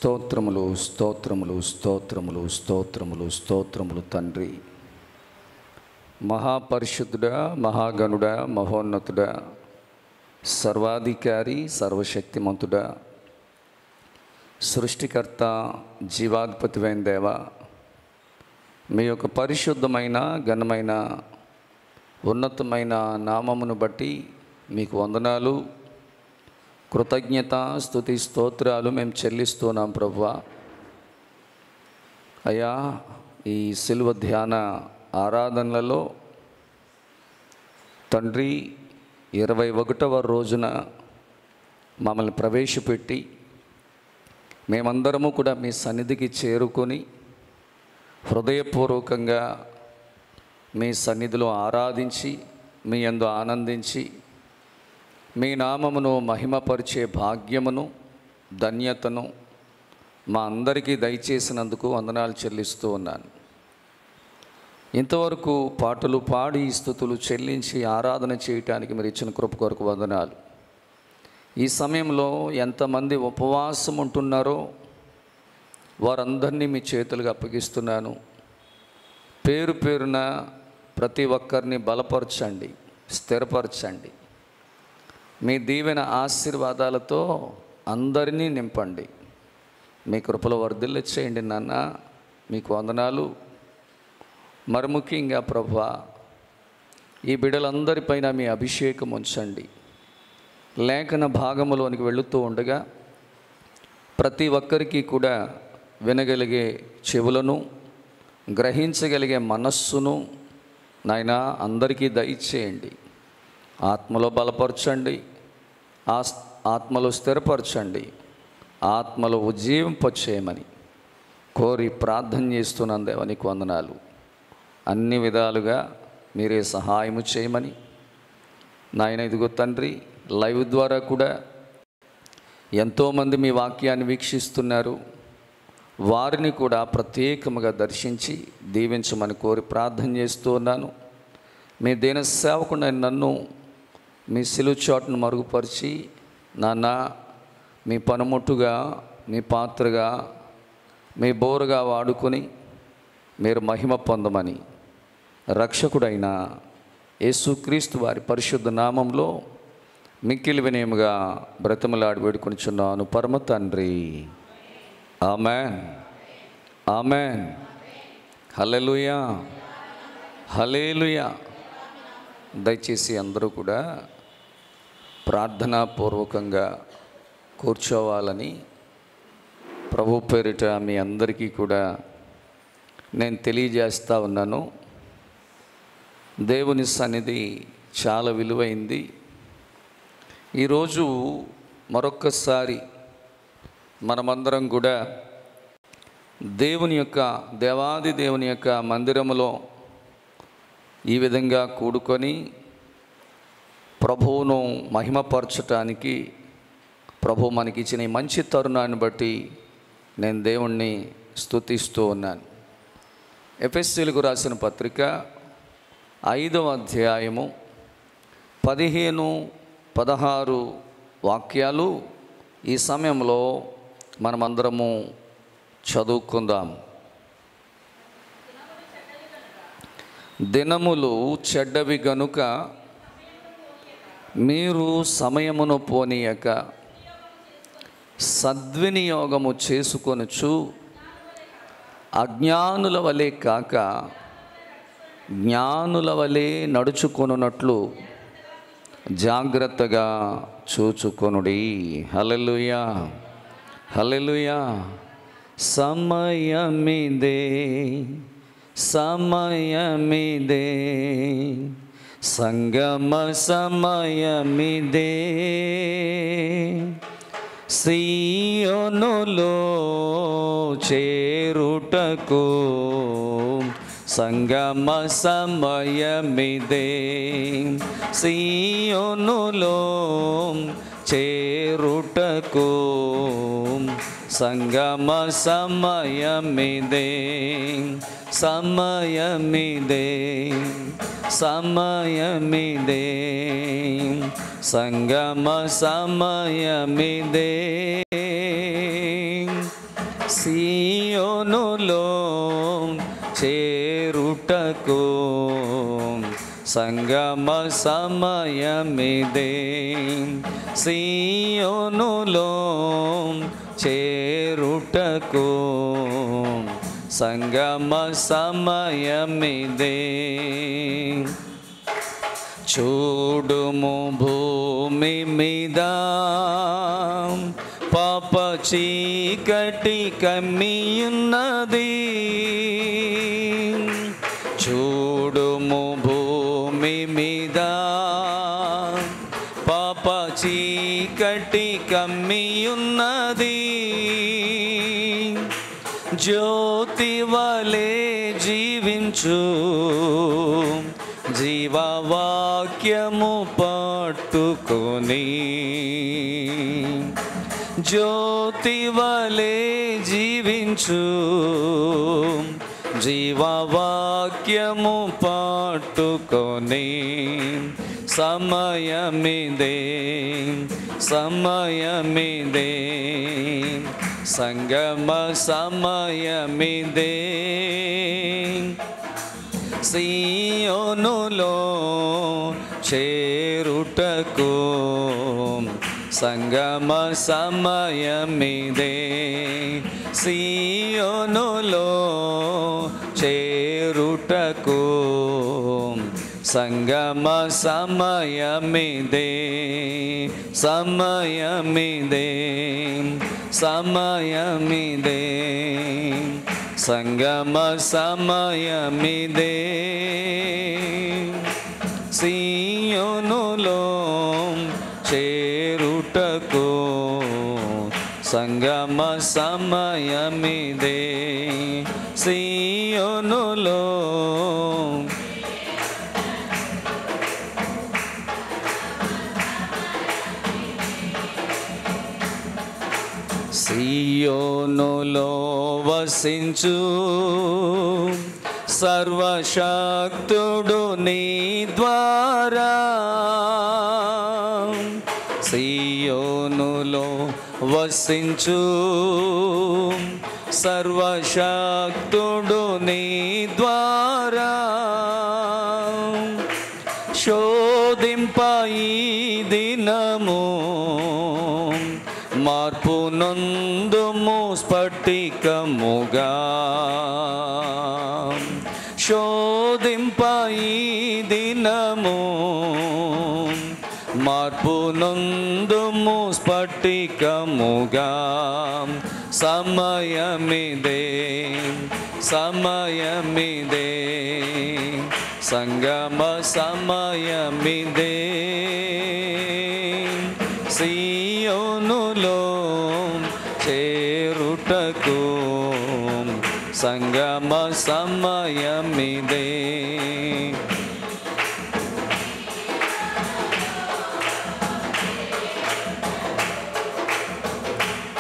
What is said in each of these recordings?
స్తోత్రములు స్తోత్రములు స్తోత్రములు స్తోత్రములు స్తోత్రములు తండ్రి. మహాపరిశుద్ధుడా, మహాగణుడా, మహోన్నతుడా, సర్వాధికారి, సర్వశక్తిమంతుడా, సృష్టికర్త, జీవాధిపతివైన దేవా, మీ యొక్క పరిశుద్ధమైన ఘనమైన ఉన్నతమైన నామమును బట్టి మీకు వందనాలు, కృతజ్ఞత, స్తుతి, స్తోత్రాలు మేము చెల్లిస్తున్నాం ప్రభువా. అయ్యా, ఈ శిలువ ధ్యాన ఆరాధనలలో తండ్రి 21వ రోజున మమ్మల్ని ప్రవేశపెట్టి మేమందరము కూడా మీ సన్నిధికి చేరుకొని హృదయపూర్వకంగా మీ సన్నిధిలో ఆరాధించి మీ యందు ఆనందించి మీ నామమును మహిమపరిచే భాగ్యమును ధన్యతను మా అందరికీ దయచేసినందుకు వందనాలు చెల్లిస్తూ ఉన్నాను. ఇంతవరకు పాటలు పాడి స్తుతులు చెల్లించి ఆరాధన చేయటానికి మీరు ఇచ్చిన కృప కొరకు వందనాలు. ఈ సమయంలో ఎంతమంది ఉపవాసం ఉంటున్నారో వారందరినీ మీ చేతులుగా అప్పగిస్తున్నాను. పేరు పేరున ప్రతి ఒక్కరిని బలపరచండి, స్థిరపరచండి. మీ దీవెన ఆశీర్వాదాలతో అందరినీ నింపండి. మీ కృపలో వర్ధిల్ల చేయండి నాన్న. మీకు వందనాలు. మరి ముఖ్యంగా ప్రభువా, ఈ బిడ్డలందరిపైన మీ అభిషేకం ఉంచండి. లేఖన భాగములోనికి వెళుతూ ఉండగా ప్రతి ఒక్కరికి కూడా వినగలిగే చెవులను, గ్రహించగలిగే మనస్సును నాయనా అందరికీ దయచేయండి. ఆత్మలో బలపరచండి, ఆత్మలో స్థిరపరచండి, ఆత్మలో ఉజ్జీవింపచేయమని కోరి ప్రార్థన చేస్తున్నాను దేవా. నీకు వందనాలు. అన్ని విధాలుగా మీరే సహాయము చేయమని నాయన. ఇదిగో తండ్రి, లైవ్ ద్వారా కూడా ఎంతోమంది మీ వాక్యాన్ని వీక్షిస్తున్నారు. వారిని కూడా ప్రత్యేకముగా దర్శించి దీవించమని కోరి ప్రార్థన చేస్తూ ఉన్నాను. మీ దీన సేవకుడైన నన్ను మీ సిలువ చాటును మరుగుపరిచి నాన్న మీ పనిముట్టుగా, మీ పాత్రగా, మీ బోరుగా వాడుకొని మీరు మహిమ పొందమని రక్షకుడైన యేసుక్రీస్తు వారి పరిశుద్ధ నామంలో మిక్కిలి వినయముగా బ్రతిమలాడి వేడుకొనిచున్నాను పరమ తండ్రి. ఆమేన్, ఆమేన్. హల్లెలూయా, హల్లెలూయా. దయచేసి అందరూ కూడా ప్రార్థనాపూర్వకంగా కూర్చోవాలని ప్రభు పేరిట మీ అందరికీ కూడా నేను తెలియజేస్తూ ఉన్నాను. దేవుని సన్నిధి చాలా విలువైంది. ఈరోజు మరొక్కసారి మనమందరం కూడా దేవాది దేవుని యొక్క మందిరములో ఈ విధంగా కూడుకొని ప్రభువును మహిమపరచటానికి ప్రభు మనకిచ్చిన ఈ మంచి తరుణాన్ని బట్టి నేను దేవుణ్ణి స్తుతిస్తూ ఉన్నాను. ఎఫెసీయులకు రాసిన పత్రిక 5వ అధ్యాయము 15-16 వాక్యాలు ఈ సమయంలో మనమందరము చదువుకుందాం. దినములు చెడ్డవి గనుక మీరు సమయమును పోనీయక సద్వినియోగము చేసుకొనుచు అజ్ఞానుల వలె కాక జ్ఞానుల వలె నడుచుకొనున్నట్లు జాగ్రత్తగా చూచుకొనుడి. హల్లెలూయా, హల్లెలూయా. సమయమిదే, సమయమిదే, సంగమ సమయమిదే, సీయోనులో చేరుటకు సంగమ సమయమిదే, సీయోనులో చేరుటకు సంగమ సమయమిదే, సమయమిదే, సమయమిదే, సంగమ సమయమిదే. సియోనులో చేరుటకు సంగమ సమయమిదే. సియోనులో చేరుటకు సంగమ సమయమిదే. చూడుము భూమి మీద పాప చీకటి కమ్మియున్నది. చూడుము భూమి మీద పాప చీకటి కమ్మియున్నది. జ్యోతి వలె జీవించు జీవవాక్యము పట్టుకొని, జ్యోతి వలె జీవించు జీవవాక్యము పట్టుకొని. సమయమిదే సమయమిదే సంగమ సమయమిదే. సియోనులో చేరుటకు సంగమ సమయమిదే. సియోనులో చేరుటకు సంగమ సమయమిదే. సమయమిదే సమయమిదే సంగమ సమయమిదే. సియోనులో చేరుటకు సంగమ సమయమిదే. సియోనులో సియోనులో వసించు సర్వశక్తుడు నీ ద్వారా. సియోనులో వసించు సర్వశక్తుడు నీ ద్వారా. శోధింప ఈ దినము మార్పు నొందుము స్ఫటికముగా. శోధింప ఈ దినము మార్పు నొందుము స్ఫటికముగా. సమయమిదే సమయమిదే సంగమ సమయమిదే. సియోనులో చేరుటకు సంగమ సమయమిదే.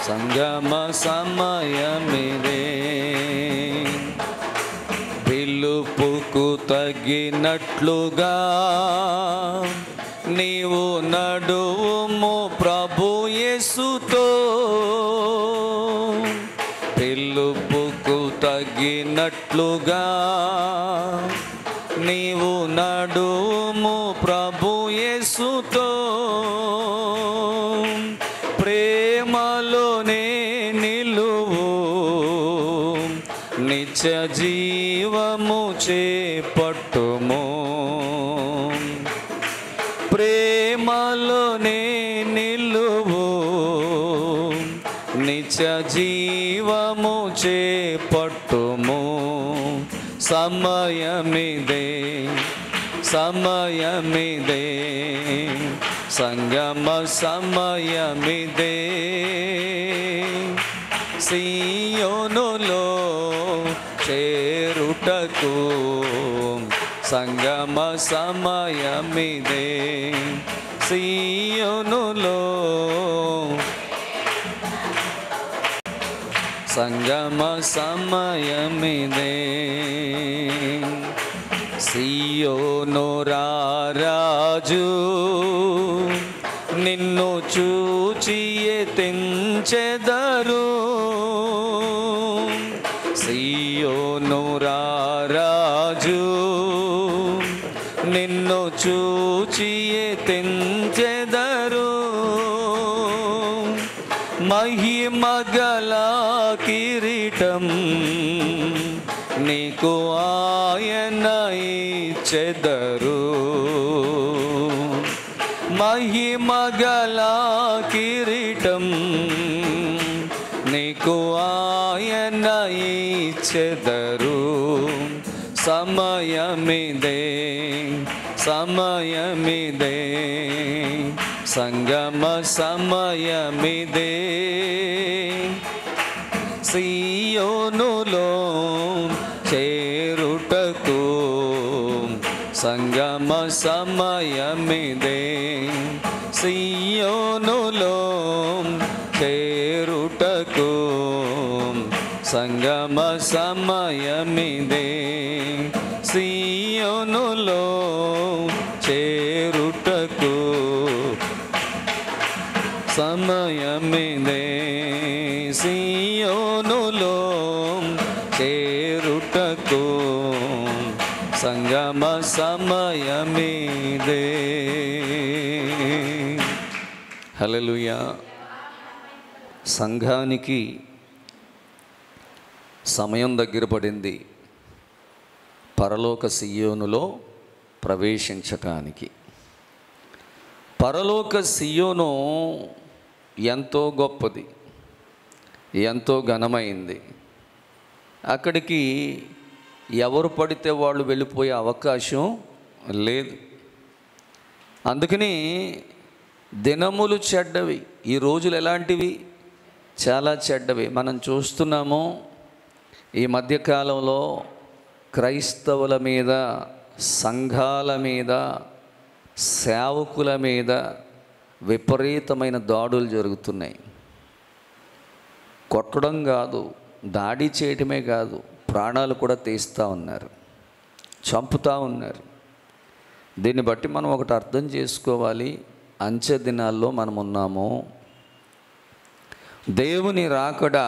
సంగమ సమయమిదే. పిలుపుకు తగినట్లుగా నీవు నడువుము ప్రభు యేసుతో. పిలుపుకు తగినట్లుగా నీవు నడువుము ప్రభు యేసుతో. ప్రేమలోనే నిలువు నిత్య జీవము చేపట్టుము. ప్రేమలోనే నిలువు నిత్య జీవము చేపట్టుము. సమయమిదే సమయమిదే సంగమ సమయమిదే. సియోనులో చేరుటకు సంగమ సమయమిదే. సియోనులో సంగమ సమయమిదే. సియోను రారాజు నిన్ను చూచి ఎత్తించెదను. స్తుతించెదరు. సియోను రారాజు నిన్ను చూచియే తెంచెదరు. మహిమగల కిరీటం నీకు ఆయన ఇచ్చెదరు. మహిమగల కిరీటం నీకు ఆయన ఇచ్చెదరు. సమయమిదే సమయమిదే సంగమ సమయమిదే. సియోనులో చేరుటకు సంగమ సమయమిదే. సియోనులో చేరుటకు సంగమ సమయమిదే. సియోనులో చేరుటకు సమయమిదే. సియోనులో చేరుటకు సంగమ సమయమిదే. హల్లెలూయా. సంఘానికి సమయం దగ్గర పడింది పరలోక సియోనులో ప్రవేశించటానికి. పరలోక సియోను ఎంతో గొప్పది, ఎంతో ఘనమైంది. అక్కడికి ఎవరు పడితే వాళ్ళు వెళ్ళిపోయే అవకాశం లేదు. అందుకని దినములు చెడ్డవి, ఈ రోజులు ఎలాంటివి? చాలా చెడ్డవి. మనం చూస్తున్నాము ఈ మధ్యకాలంలో క్రైస్తవుల మీద, సంఘాల మీద, సేవకుల మీద విపరీతమైన దాడులు జరుగుతున్నాయి. కొట్టడం కాదు, దాడి చేయటమే కాదు, ప్రాణాలు కూడా తీస్తూ ఉన్నారు, చంపుతూ ఉన్నారు. దీన్ని బట్టి మనం ఒకటి అర్థం చేసుకోవాలి, అంచె దినాల్లో మనం ఉన్నాము. దేవుని రాకడ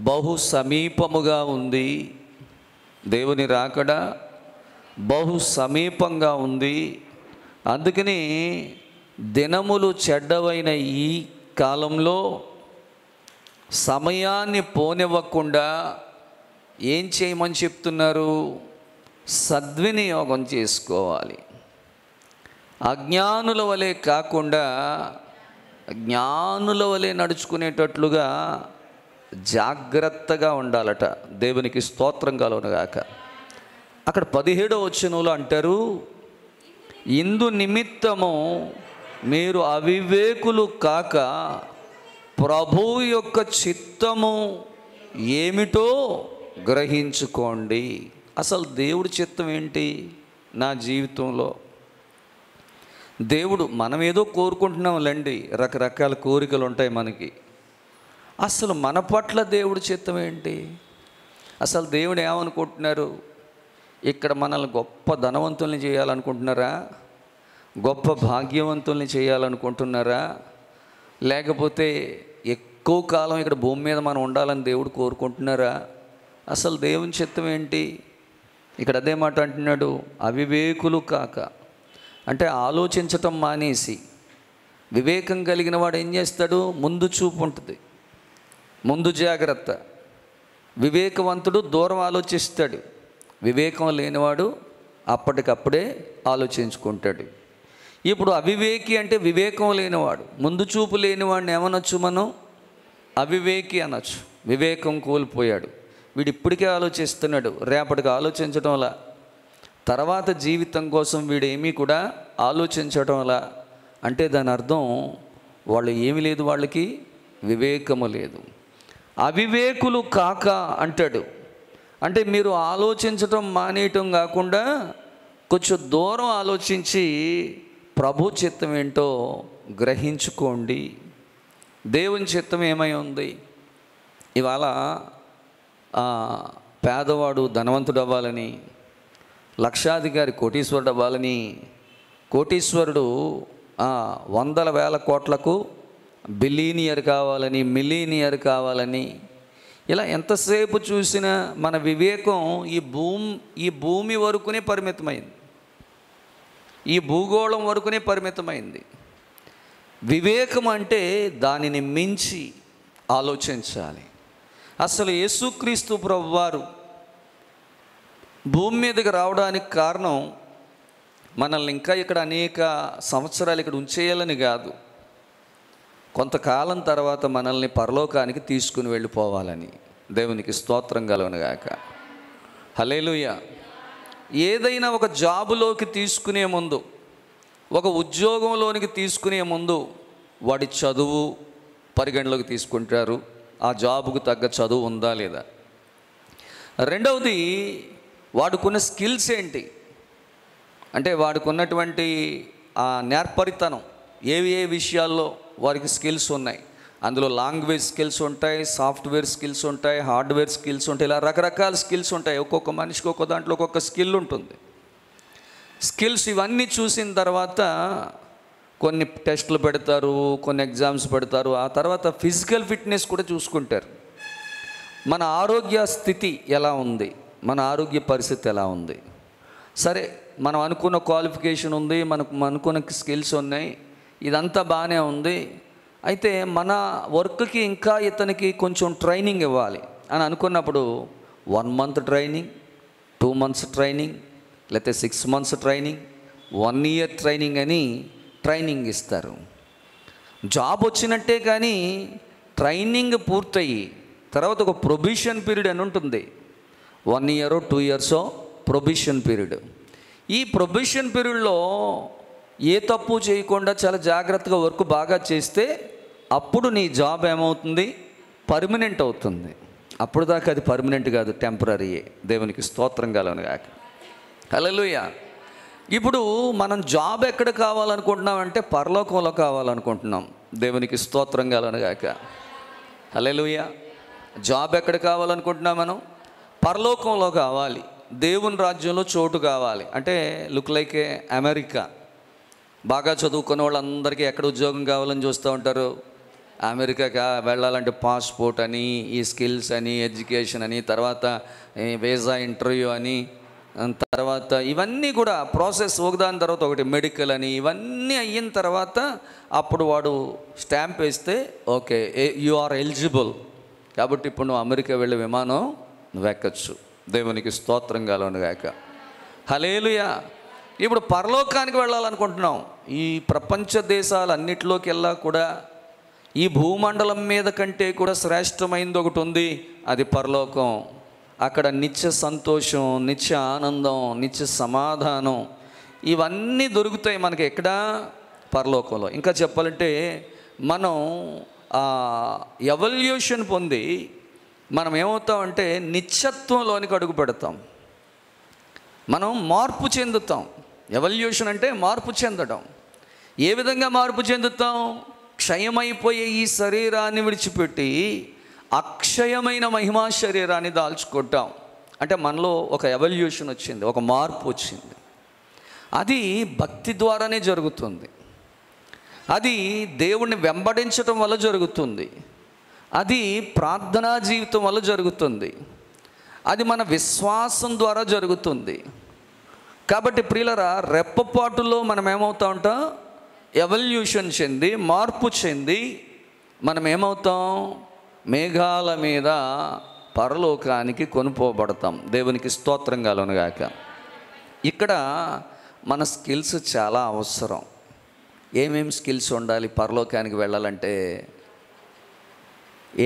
బహు సమీపముగా ఉంది. దేవుని రాకడ బహు సమీపంగా ఉంది. అందుకని దినములు చెడ్డవైన ఈ కాలంలో సమయాన్ని పోనివ్వకుండా ఏం చేయమని చెప్తున్నారు? సద్వినియోగం చేసుకోవాలి. అజ్ఞానుల వలె కాకుండా జ్ఞానుల వలె నడుచుకునేటట్లుగా జాగ్రత్తగా ఉండాలట. దేవునికి స్తోత్రం కలుగునుగాక. అక్కడ 17వ వచనంలో అంటారు, ఇందు నిమిత్తము మీరు అవివేకులు కాక ప్రభువు యొక్క చిత్తము ఏమిటో గ్రహించుకోండి. అసలు దేవుడి చిత్తం ఏంటి నా జీవితంలో? దేవుడు, మనం ఏదో కోరుకుంటున్నాంలేండి, రకరకాల కోరికలు ఉంటాయి మనకి. అసలు మన పట్ల దేవుడి చిత్తం ఏంటి? అసలు దేవుడు ఏమనుకుంటున్నారు? ఇక్కడ మనల్ని గొప్ప ధనవంతుల్ని చేయాలనుకుంటున్నారా? గొప్ప భాగ్యవంతుల్ని చేయాలనుకుంటున్నారా? లేకపోతే ఎక్కువ కాలం ఇక్కడ భూమి మీద మనం ఉండాలని దేవుడు కోరుకుంటున్నారా? అసలు దేవుని చిత్తం ఏంటి? ఇక్కడ అదే మాట అంటున్నాడు, అవివేకులు కాక. అంటే ఆలోచించటం మానేసి, వివేకం కలిగిన వాడు ఏం చేస్తాడు? ముందు చూపు ఉంటుంది, ముందు జాగ్రత్త. వివేకవంతుడు దూరం ఆలోచిస్తాడు, వివేకం లేనివాడు అప్పటికప్పుడే ఆలోచించుకుంటాడు. ఇప్పుడు అవివేకి అంటే వివేకం లేనివాడు, ముందు చూపు లేనివాడిని ఏమనొచ్చు మనం? అవివేకి అనొచ్చు. వివేకం కోల్పోయాడు. వీడు ఇప్పటికే ఆలోచిస్తున్నాడు, రేపటికి ఆలోచించడంలా, తర్వాత జీవితం కోసం వీడేమీ కూడా ఆలోచించడంలా. అంటే దాని అర్థం వాళ్ళు ఏమీ లేదు, వాళ్ళకి వివేకము లేదు. అవివేకులు కాక అంటాడు. అంటే మీరు ఆలోచించటం మానేయటం కాకుండా కొంచెం దూరం ఆలోచించి ప్రభు చిత్తం ఏంటో గ్రహించుకోండి. దేవుని చిత్తం ఏమై ఉంది? ఇవాళ పేదవాడు ధనవంతుడు అవ్వాలని, లక్షాధికారి కోటీశ్వరుడు అవ్వాలని, కోటీశ్వరుడు 100,000 కోట్లకు బిలీనియర్ కావాలని, మిలీనియర్ కావాలని, ఇలా ఎంతసేపు చూసినా మన వివేకం ఈ భూమి వరకునే పరిమితమైంది, ఈ భూగోళం వరకునే పరిమితమైంది. వివేకం అంటే దానిని మించి ఆలోచించాలి. అసలు యేసుక్రీస్తు ప్రభువారు భూమి మీదకి రావడానికి కారణం మనల్ని ఇంకా ఇక్కడ అనేక సంవత్సరాలు ఇక్కడ ఉంచేయాలని కాదు, కొంతకాలం తర్వాత మనల్ని పరలోకానికి తీసుకుని వెళ్ళిపోవాలని. దేవునికి స్తోత్రం కలుగునుగాక. హల్లెలూయా. ఏదైనా ఒక జాబులోకి తీసుకునే ముందు, ఒక ఉద్యోగంలోనికి తీసుకునే ముందు వాడి చదువు పరిగణలోకి తీసుకుంటారు. ఆ జాబుకు తగ్గ చదువు ఉందా లేదా. రెండవది వాడుకున్న స్కిల్స్ ఏంటి అంటే వాడుకున్నటువంటి ఆ నేర్పరితనం, ఏ విషయాల్లో వారికి స్కిల్స్ ఉన్నాయి. అందులో లాంగ్వేజ్ స్కిల్స్ ఉంటాయి, సాఫ్ట్వేర్ స్కిల్స్ ఉంటాయి, హార్డ్వేర్ స్కిల్స్ ఉంటాయి, ఇలా రకరకాల స్కిల్స్ ఉంటాయి. ఒక్కొక్క మనిషికి ఒక్కొక్క దాంట్లో ఒక్కొక్క స్కిల్ ఉంటుంది. స్కిల్స్ ఇవన్నీ చూసిన తర్వాత కొన్ని టెస్టులు పెడతారు, కొన్ని ఎగ్జామ్స్ పెడతారు. ఆ తర్వాత ఫిజికల్ ఫిట్నెస్ కూడా చూసుకుంటారు. మన ఆరోగ్య స్థితి ఎలా ఉంది, మన ఆరోగ్య పరిస్థితి ఎలా ఉంది. సరే, మనం అనుకున్న క్వాలిఫికేషన్ ఉంది, మనకు అనుకున్న స్కిల్స్ ఉన్నాయి, ఇదంతా బాగానే ఉంది. అయితే మన వర్క్కి ఇంకా ఇతనికి కొంచెం ట్రైనింగ్ ఇవ్వాలి అని అనుకున్నప్పుడు 1 month ట్రైనింగ్, 2 months ట్రైనింగ్, లేకపోతే 6 months ట్రైనింగ్, 1 year ట్రైనింగ్ అని ట్రైనింగ్ ఇస్తారు. జాబ్ వచ్చినట్టే, కానీ ట్రైనింగ్ పూర్తయి తర్వాత ఒక ప్రొబేషన్ పీరియడ్ అని ఉంటుంది. 1 year 2 years ప్రొబేషన్ పీరియడ్. ఈ ప్రొబేషన్ పీరియడ్లో ఏ తప్పు చేయకుండా చాలా జాగ్రత్తగా వర్క్ బాగా చేస్తే అప్పుడు నీ జాబ్ ఏమవుతుంది, పర్మనెంట్ అవుతుంది. అప్పుడు దాకా అది పర్మనెంట్ కాదు, టెంపరరీయే. దేవునికి స్తోత్రం కలుగునుగాక. హల్లెలూయా. ఇప్పుడు మనం జాబ్ ఎక్కడ కావాలనుకుంటున్నామంటే పరలోకంలో కావాలనుకుంటున్నాం. దేవునికి స్తోత్రం కలుగునుగాక. హల్లెలూయా. జాబ్ ఎక్కడ కావాలనుకుంటున్నాం మనం? పరలోకంలో కావాలి, దేవుని రాజ్యంలో చోటు కావాలి. అంటే లుక్ లైక్ ఏ అమెరికా. బాగా చదువుకున్న వాళ్ళందరికీ ఎక్కడ ఉద్యోగం కావాలని చూస్తూ ఉంటారు. అమెరికాకి వెళ్ళాలంటే పాస్పోర్ట్ అని, ఈ స్కిల్స్ అని, ఎడ్యుకేషన్ అని, తర్వాత వీసా ఇంటర్వ్యూ అని, తర్వాత ఇవన్నీ కూడా ప్రాసెస్ ఒకదాని తర్వాత ఒకటి, మెడికల్ అని, ఇవన్నీ అయిన తర్వాత అప్పుడు వాడు స్టాంప్ వేస్తే ఓకే, యు ఆర్ ఎలిజిబుల్, కాబట్టి ఇప్పుడు నువ్వు అమెరికా వెళ్ళే విమానం నువ్వు ఎక్కచ్చు. దేవునికి స్తోత్రం కలుగునుగాక. హల్లెలూయా. ఇప్పుడు పరలోకానికి వెళ్ళాలనుకుంటున్నాం. ఈ ప్రపంచ దేశాలన్నిటిలోకి వెళ్ళా కూడా ఈ భూమండలం మీద కంటే కూడా శ్రేష్టమైనది ఒకటి ఉంది, అది పరలోకం. అక్కడ నిత్య సంతోషం, నిత్య ఆనందం, నిత్య సమాధానం ఇవన్నీ దొరుకుతాయి మనకి. ఎక్కడ? పరలోకంలో. ఇంకా చెప్పాలంటే మనం ఎవల్యూషన్ పొంది మనం ఏమవుతామంటే నిత్యత్వంలోనికి అడుగు పెడతాం, మనం మార్పు చెందుతాం. ఎవల్యూషన్ అంటే మార్పు చెందడం. ఏ విధంగా మార్పు చెందుతాం? క్షయమైపోయే ఈ శరీరాన్ని విడిచిపెట్టి అక్షయమైన మహిమా శరీరాన్ని దాల్చుకుంటాం. అంటే మనలో ఒక ఎవల్యూషన్ వచ్చింది, ఒక మార్పు వచ్చింది. అది భక్తి ద్వారానే జరుగుతుంది, అది దేవుణ్ణి వెంబడించటం వల్ల జరుగుతుంది, అది ప్రార్థనా జీవితం వల్ల జరుగుతుంది, అది మన విశ్వాసం ద్వారా జరుగుతుంది. కాబట్టి ప్రియులరా, రెప్పపాటులో మనం ఏమవుతా ఉంటాం? ఎవల్యూషన్ చెంది, మార్పు చెంది మనం ఏమవుతాం? మేఘాల మీద పరలోకానికి కొనుపోబడతాం. దేవునికి స్తోత్రం కలుగునుగాక. ఇక్కడ మన స్కిల్స్ చాలా అవసరం. ఏమేమి స్కిల్స్ ఉండాలి పరలోకానికి వెళ్ళాలంటే?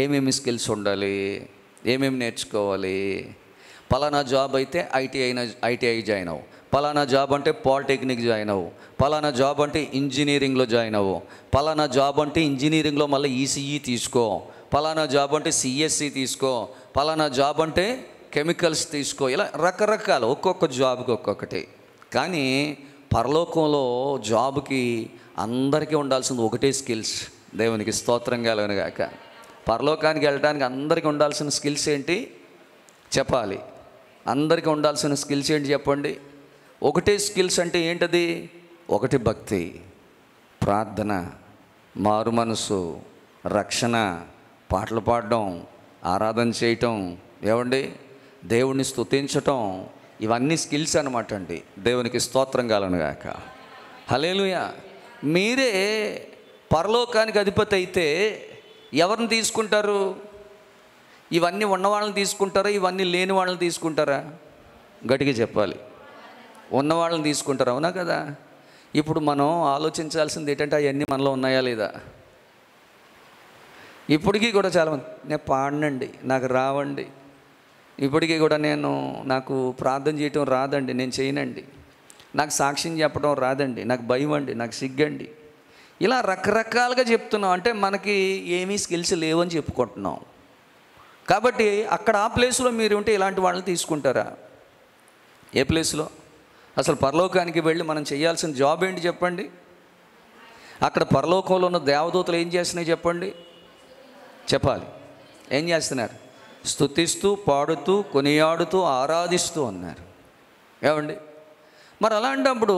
ఏమేమి స్కిల్స్ ఉండాలి, ఏమేమి నేర్చుకోవాలి? పలానా జాబ్ అయితే ఐటీఐ జాయిన్ అవ్వు, పలానా జాబ్ అంటే పాలిటెక్నిక్ జాయిన్ అవ్వు, పలానా జాబ్ అంటే ఇంజనీరింగ్లో జాయిన్ అవ్వు, పలానా జాబ్ అంటే ఇంజనీరింగ్లో మళ్ళీ ఈసీఈ తీసుకో, పలానా జాబ్ అంటే సిఎస్సి తీసుకో, పలానా జాబ్ అంటే కెమికల్స్ తీసుకో. ఇలా రకరకాల, ఒక్కొక్క జాబ్కి ఒక్కొక్కటి. కానీ పరలోకంలో జాబ్కి అందరికీ ఉండాల్సింది ఒకటే స్కిల్స్. దేవునికి స్తోత్రం కలుగునుగాక. పరలోకానికి వెళ్ళడానికి అందరికీ ఉండాల్సిన స్కిల్స్ ఏంటి చెప్పాలి? అందరికీ ఉండాల్సిన స్కిల్స్ ఏంటి చెప్పండి? ఒకటే స్కిల్స్ అంటే ఏంటది? ఒకటి భక్తి, ప్రార్థన, మారు మనసు, రక్షణ, పాటలు పాడడం, ఆరాధన చేయటం, ఏమండి దేవుణ్ణి స్తుతించటం, ఇవన్నీ స్కిల్స్ అనమాట అండి. దేవునికి స్తోత్రం కలుగునుగాక. హల్లెలూయా. మీరే పరలోకానికి అధిపతి అయితే ఎవరిని తీసుకుంటారు? ఇవన్నీ ఉన్న వాళ్ళని తీసుకుంటారా? ఇవన్నీ లేని వాళ్ళని తీసుకుంటారా? గట్టిగా చెప్పాలి. ఉన్న వాళ్ళని తీసుకుంటారు, అవునా కదా? ఇప్పుడు మనం ఆలోచించాల్సింది ఏంటంటే అవన్నీ మనలో ఉన్నాయా లేదా? ఇప్పటికీ కూడా చాలామంది నేను పాడనండి, నాకు రావండి, ఇప్పటికీ కూడా నాకు ప్రార్థన చేయటం రాదండి, నేను చేయనండి, నాకు సాక్ష్యం చెప్పడం రాదండి, నాకు భయం అండి, నాకు సిగ్గండి, ఇలా రకరకాలుగా చెప్తున్నాం. అంటే మనకి ఏమీ స్కిల్స్ లేవని చెప్పుకుంటున్నాం. కాబట్టి అక్కడ ఆ ప్లేస్లో మీరు ఉంటే ఇలాంటి వాళ్ళని తీసుకుంటారా? ఏ ప్లేస్లో? అసలు పరలోకానికి వెళ్ళి మనం చేయాల్సిన జాబ్ ఏంటి చెప్పండి? అక్కడ పరలోకంలో ఉన్న దేవదూతలు ఏం చేస్తున్నాయి చెప్పండి? చెప్పాలి. ఏం చేస్తున్నారు? స్తుతిస్తూ, పాడుతూ, కొనియాడుతూ, ఆరాధిస్తూ ఉన్నారు. ఏమండి? మరి అలాంటప్పుడు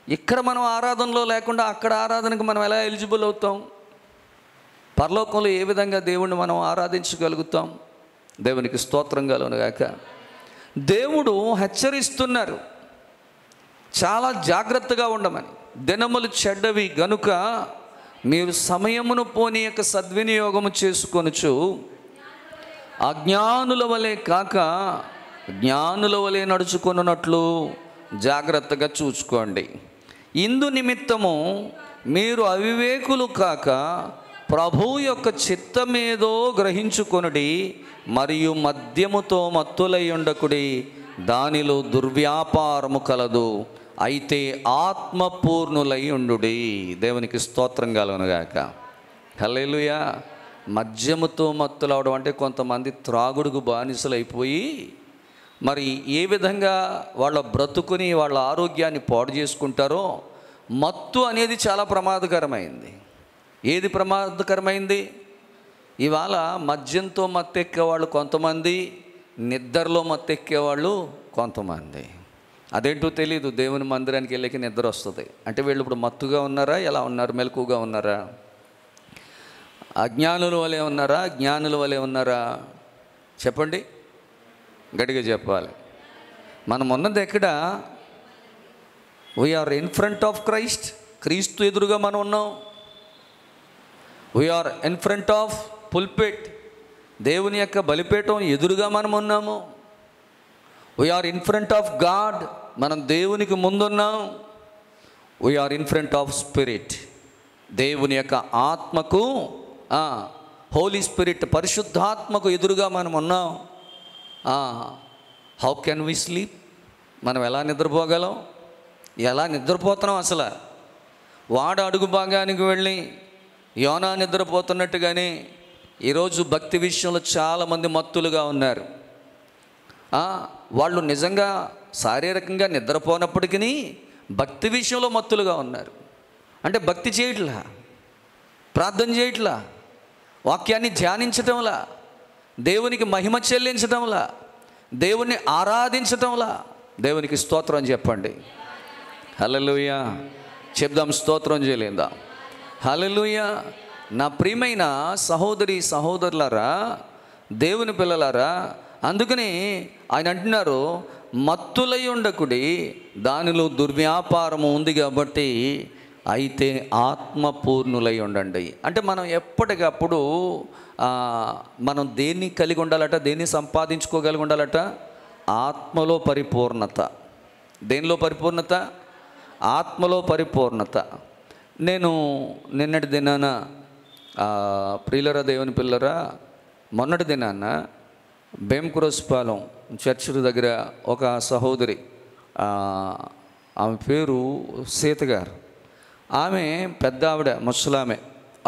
ఇక్కడ మనం ఆరాధనలో లేకుండా అక్కడ ఆరాధనకు మనం ఎలా ఎలిజిబుల్ అవుతాం? పరలోకంలో ఏ విధంగా దేవుణ్ణి మనం ఆరాధించగలుగుతాం? దేవునికి స్తోత్రం కలుగునుగాక. దేవుడు హెచ్చరిస్తున్నారు చాలా జాగ్రత్తగా ఉండమని. దినములు చెడ్డవి గనుక మీరు సమయమును పోనీయక సద్వినియోగము చేసుకొనుచు అజ్ఞానుల వలె కాక జ్ఞానుల వలె నడుచుకొనున్నట్లు జాగ్రత్తగా చూసుకోండి. ఇందు నిమిత్తము మీరు అవివేకులు కాక ప్రభువు యొక్క చిత్తమేదో గ్రహించుకొనుడి, మరియు మద్యముతో మత్తులై ఉండకుడి, దానిలో దుర్వ్యాపారము కలదు, అయితే ఆత్మపూర్ణులై ఉండుడి. దేవునికి స్తోత్రం కలుగునుగాక. హల్లెలూయా. మద్యముతో మత్తులవడం అంటే కొంతమంది త్రాగుడుకు బానిసలైపోయి మరి ఏ విధంగా వాళ్ళ బ్రతుకుని వాళ్ళ ఆరోగ్యాన్ని పాడు చేసుకుంటారో. మత్తు అనేది చాలా ప్రమాదకరమైంది. ఏది ప్రమాదకరమైంది? ఇవాళ మద్యంతో మత్తెక్కేవాళ్ళు కొంతమంది, నిద్రలో మత్తెక్కేవాళ్ళు కొంతమంది. అదేంటో తెలీదు. దేవుని మందిరానికి వెళ్ళకి నిద్ర వస్తుంది అంటే వీళ్ళు ఇప్పుడు మత్తుగా ఉన్నారా, ఎలా ఉన్నారు? మెలకుగా ఉన్నారా? అజ్ఞానుల వలె ఉన్నారా, జ్ఞానుల వలె ఉన్నారా? చెప్పండి, గట్టిగా చెప్పాలి. మనం ఉన్నది ఎక్కడ? We are in front of Christ. క్రీస్తు ఎదురుగా మనం ఉన్నాం. We are in front of pulpit. దేవుని యొక్క బలిపీఠం ఎదురుగా మనం ఉన్నాము. We are in front of God. మనం దేవునికి ముందున్నాం. We are in front of spirit. దేవుని యొక్క ఆత్మకు, హోలీ స్పిరిట్, పరిశుద్ధాత్మకు ఎదురుగా మనం ఉన్నాం. How can we sleep? మనం ఎలా నిద్రపోగలం? ఎలా నిద్రపోతున్నాం అసలు? వాడు అడుగు భాగానికి వెళ్ళి యోనా నిద్రపోతున్నట్టుగానే ఈరోజు భక్తి విషయంలో చాలామంది మత్తులుగా ఉన్నారు. వాళ్ళు నిజంగా శారీరకంగా నిద్రపోనప్పటికీ భక్తి విషయంలో మత్తులుగా ఉన్నారు. అంటే భక్తి చేయట్లా, ప్రార్థన చేయట్లా, వాక్యాన్ని ధ్యానించటంలా, దేవునికి మహిమ చెల్లించటంలా, దేవుణ్ణి ఆరాధించటంలా. దేవునికి స్తోత్రం చెప్పండి. హల్లెలూయా. చెప్దాం, స్తోత్రం చేయలేదా? హల్లెలూయా. నా ప్రియమైన సహోదరి సహోదరులారా, దేవుని పిల్లలారా, అందుకని ఆయన అంటున్నారు, మత్తులై ఉండకుడి, దానిలో దుర్వ్యాపారము ఉంది కాబట్టి అయితే ఆత్మపూర్ణులై ఉండండి. అంటే మనం ఎప్పటికప్పుడు మనం దేన్ని కలిగి ఉండాలట? దేన్ని సంపాదించుకోగలిగి ఉండాలట? ఆత్మలో పరిపూర్ణత. దేనిలో పరిపూర్ణత? ఆత్మలో పరిపూర్ణత. నేను నిన్నటి దినాన ప్రియులరా, దేవుని పిల్లరా, మొన్నటి దినాన బేంకురస్పాలెం చర్చ్ దగ్గర ఒక సహోదరి, ఆమె పేరు సీత గారు, ఆమె పెద్ద ఆవిడ, ముసలామె.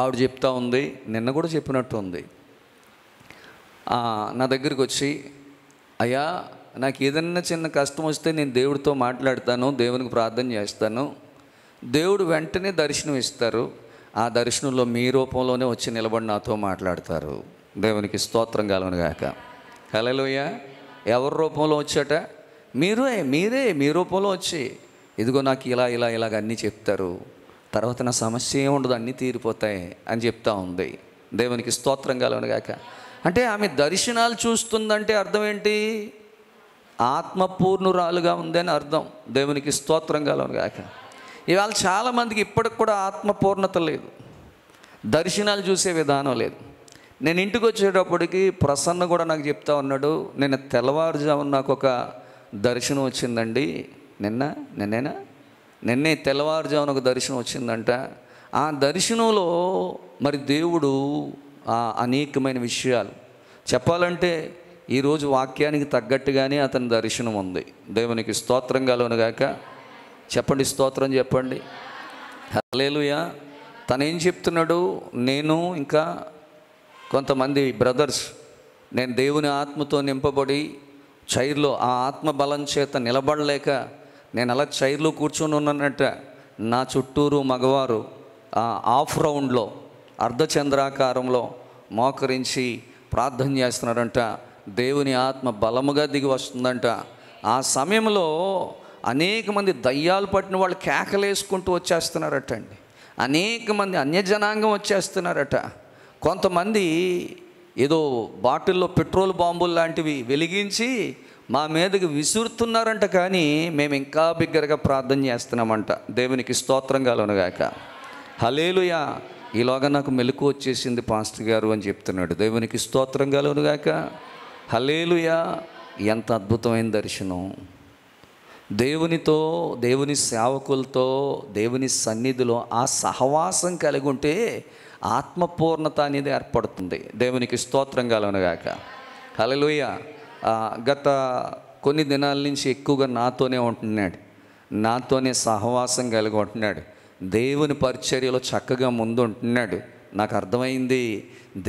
ఆవిడ చెప్తా ఉంది, నిన్న కూడా చెప్పినట్టు ఉంది, నా దగ్గరికి వచ్చి, అయ్యా నాకు ఏదన్నా చిన్న కష్టం వస్తే నేను దేవుడితో మాట్లాడతాను, దేవునికి ప్రార్థన చేస్తాను, దేవుడు వెంటనే దర్శనం ఇస్తారు, ఆ దర్శనంలో మీ రూపంలోనే వచ్చి నిలబడి నాతో మాట్లాడతారు. దేవునికి స్తోత్రం కలుగునుగాక. హల్లెలూయా. ఎవరి రూపంలో వచ్చాట? మీరే మీ రూపంలో వచ్చి, ఇదిగో నాకు ఇలాగ అన్నీ చెప్తారు, తర్వాత నా సమస్య ఏముండదు, అన్నీ తీరిపోతాయి అని చెప్తా ఉంది. దేవునికి స్తోత్రం కలుగునుగాక. అంటే ఆమె దర్శనాలు చూస్తుందంటే అర్థం ఏంటి? ఆత్మపూర్ణురాలుగా ఉందని అర్థం. దేవునికి స్తోత్రం కలుగునుగాక. ఇవాళ చాలామందికి ఇప్పటికి కూడా ఆత్మపూర్ణత లేదు, దర్శనాలు చూసే విధానం లేదు. నేను ఇంటికి వచ్చేటప్పటికి ప్రసన్న కూడా నాకు చెప్తా ఉన్నాడు, నేను తెల్లవారుజామున నాకు ఒక దర్శనం వచ్చిందండి. నిన్నే తెల్లవారుజామున ఒక దర్శనం వచ్చిందంట. ఆ దర్శనంలో మరి దేవుడు అనేకమైన విషయాలు చెప్పాలంటే ఈరోజు వాక్యానికి తగ్గట్టుగానే అతని దర్శనం ఉంది. దేవునికి స్తోత్రం కలుగునుగాక. చెప్పండి, స్తోత్రం చెప్పండి. హల్లెలూయా. తనేం చెప్తున్నాడు? నేను ఇంకా కొంతమంది బ్రదర్స్, నేను దేవుని ఆత్మతో నింపబడి చైర్లో ఆ ఆత్మ బలం చేత నిలబడలేక నేను అలా చైర్లో కూర్చొని ఉన్నానట. నా చుట్టూరు మగవారు హాఫ్ రౌండ్లో అర్ధచంద్రాకారంలో మోకరించి ప్రార్థన చేస్తున్నారంట. దేవుని ఆత్మ బలముగా దిగి వస్తుందంట. ఆ సమయంలో అనేక మంది దయ్యాలు పట్టిన వాళ్ళు కేకలేసుకుంటూ వచ్చేస్తున్నారట అండి. అనేక మంది అన్యజనాంగం వచ్చేస్తున్నారట. కొంతమంది ఏదో బాటిల్లో పెట్రోల్ బాంబులు లాంటివి వెలిగించి మా మీదకి విసురుతున్నారంట. కానీ మేము ఇంకా బిగ్గరగా ప్రార్థన చేస్తున్నామంట. దేవునికి స్తోత్రం కలుగునుగాక. హల్లెలూయా. ఈలోగా నాకు మెలకు వచ్చేసింది పాస్టర్ గారు అని చెప్తున్నాడు. దేవునికి స్తోత్రం కలుగునుగాక. హల్లెలూయా. ఎంత అద్భుతమైన దర్శనం! దేవునితో, దేవుని సేవకులతో, దేవుని సన్నిధిలో ఆ సహవాసం కలిగి ఉంటే ఆత్మపూర్ణత అనేది ఏర్పడుతుంది. దేవునికి స్తోత్రం కలుగునుగాక. హల్లెలూయా. గత కొన్ని దినాల నుంచి ఎక్కువగా నాతోనే ఉంటున్నాడు, నాతోనే సహవాసం కలిగి ఉంటున్నాడు. దేవుని పరిచర్యలో చక్కగా ముందు ఉంటున్నాడు. నాకు అర్థమైంది,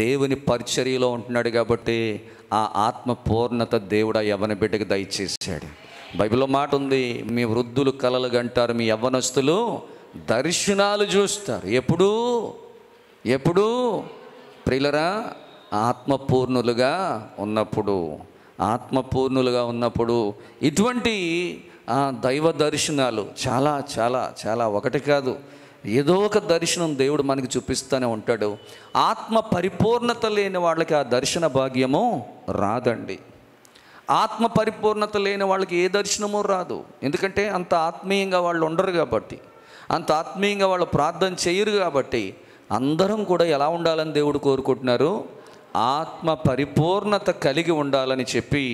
దేవుని పరిచర్యలో ఉంటున్నాడు కాబట్టి ఆ ఆత్మ పూర్ణత దేవుడు ఆ యవ్వన బిడ్డకు దయచేశాడు. బైబిల్లో మాట ఉంది, మీ వృద్ధులు కలలు గంటారు, మీ యవ్వనస్తులు దర్శనాలు చూస్తారు. ఎప్పుడు ప్రియులరా? ఆత్మపూర్ణులుగా ఉన్నప్పుడు ఇటువంటి దైవ దర్శనాలు చాలా చాలా చాలా, ఒకటి కాదు, ఏదో ఒక దర్శనం దేవుడు మనకి చూపిస్తూనే ఉంటాడు. ఆత్మ పరిపూర్ణత లేని వాళ్ళకి ఆ దర్శన భాగ్యము రాదండి. ఆత్మ పరిపూర్ణత లేని వాళ్ళకి ఏ దర్శనమూ రాదు. ఎందుకంటే అంత ఆత్మీయంగా వాళ్ళు ఉండరు కాబట్టి, అంత ఆత్మీయంగా వాళ్ళు ప్రార్థన చేయరు కాబట్టి. అందరం కూడా ఎలా ఉండాలని దేవుడు కోరుకుంటున్నారు? ఆత్మ పరిపూర్ణత కలిగి ఉండాలని చెప్పి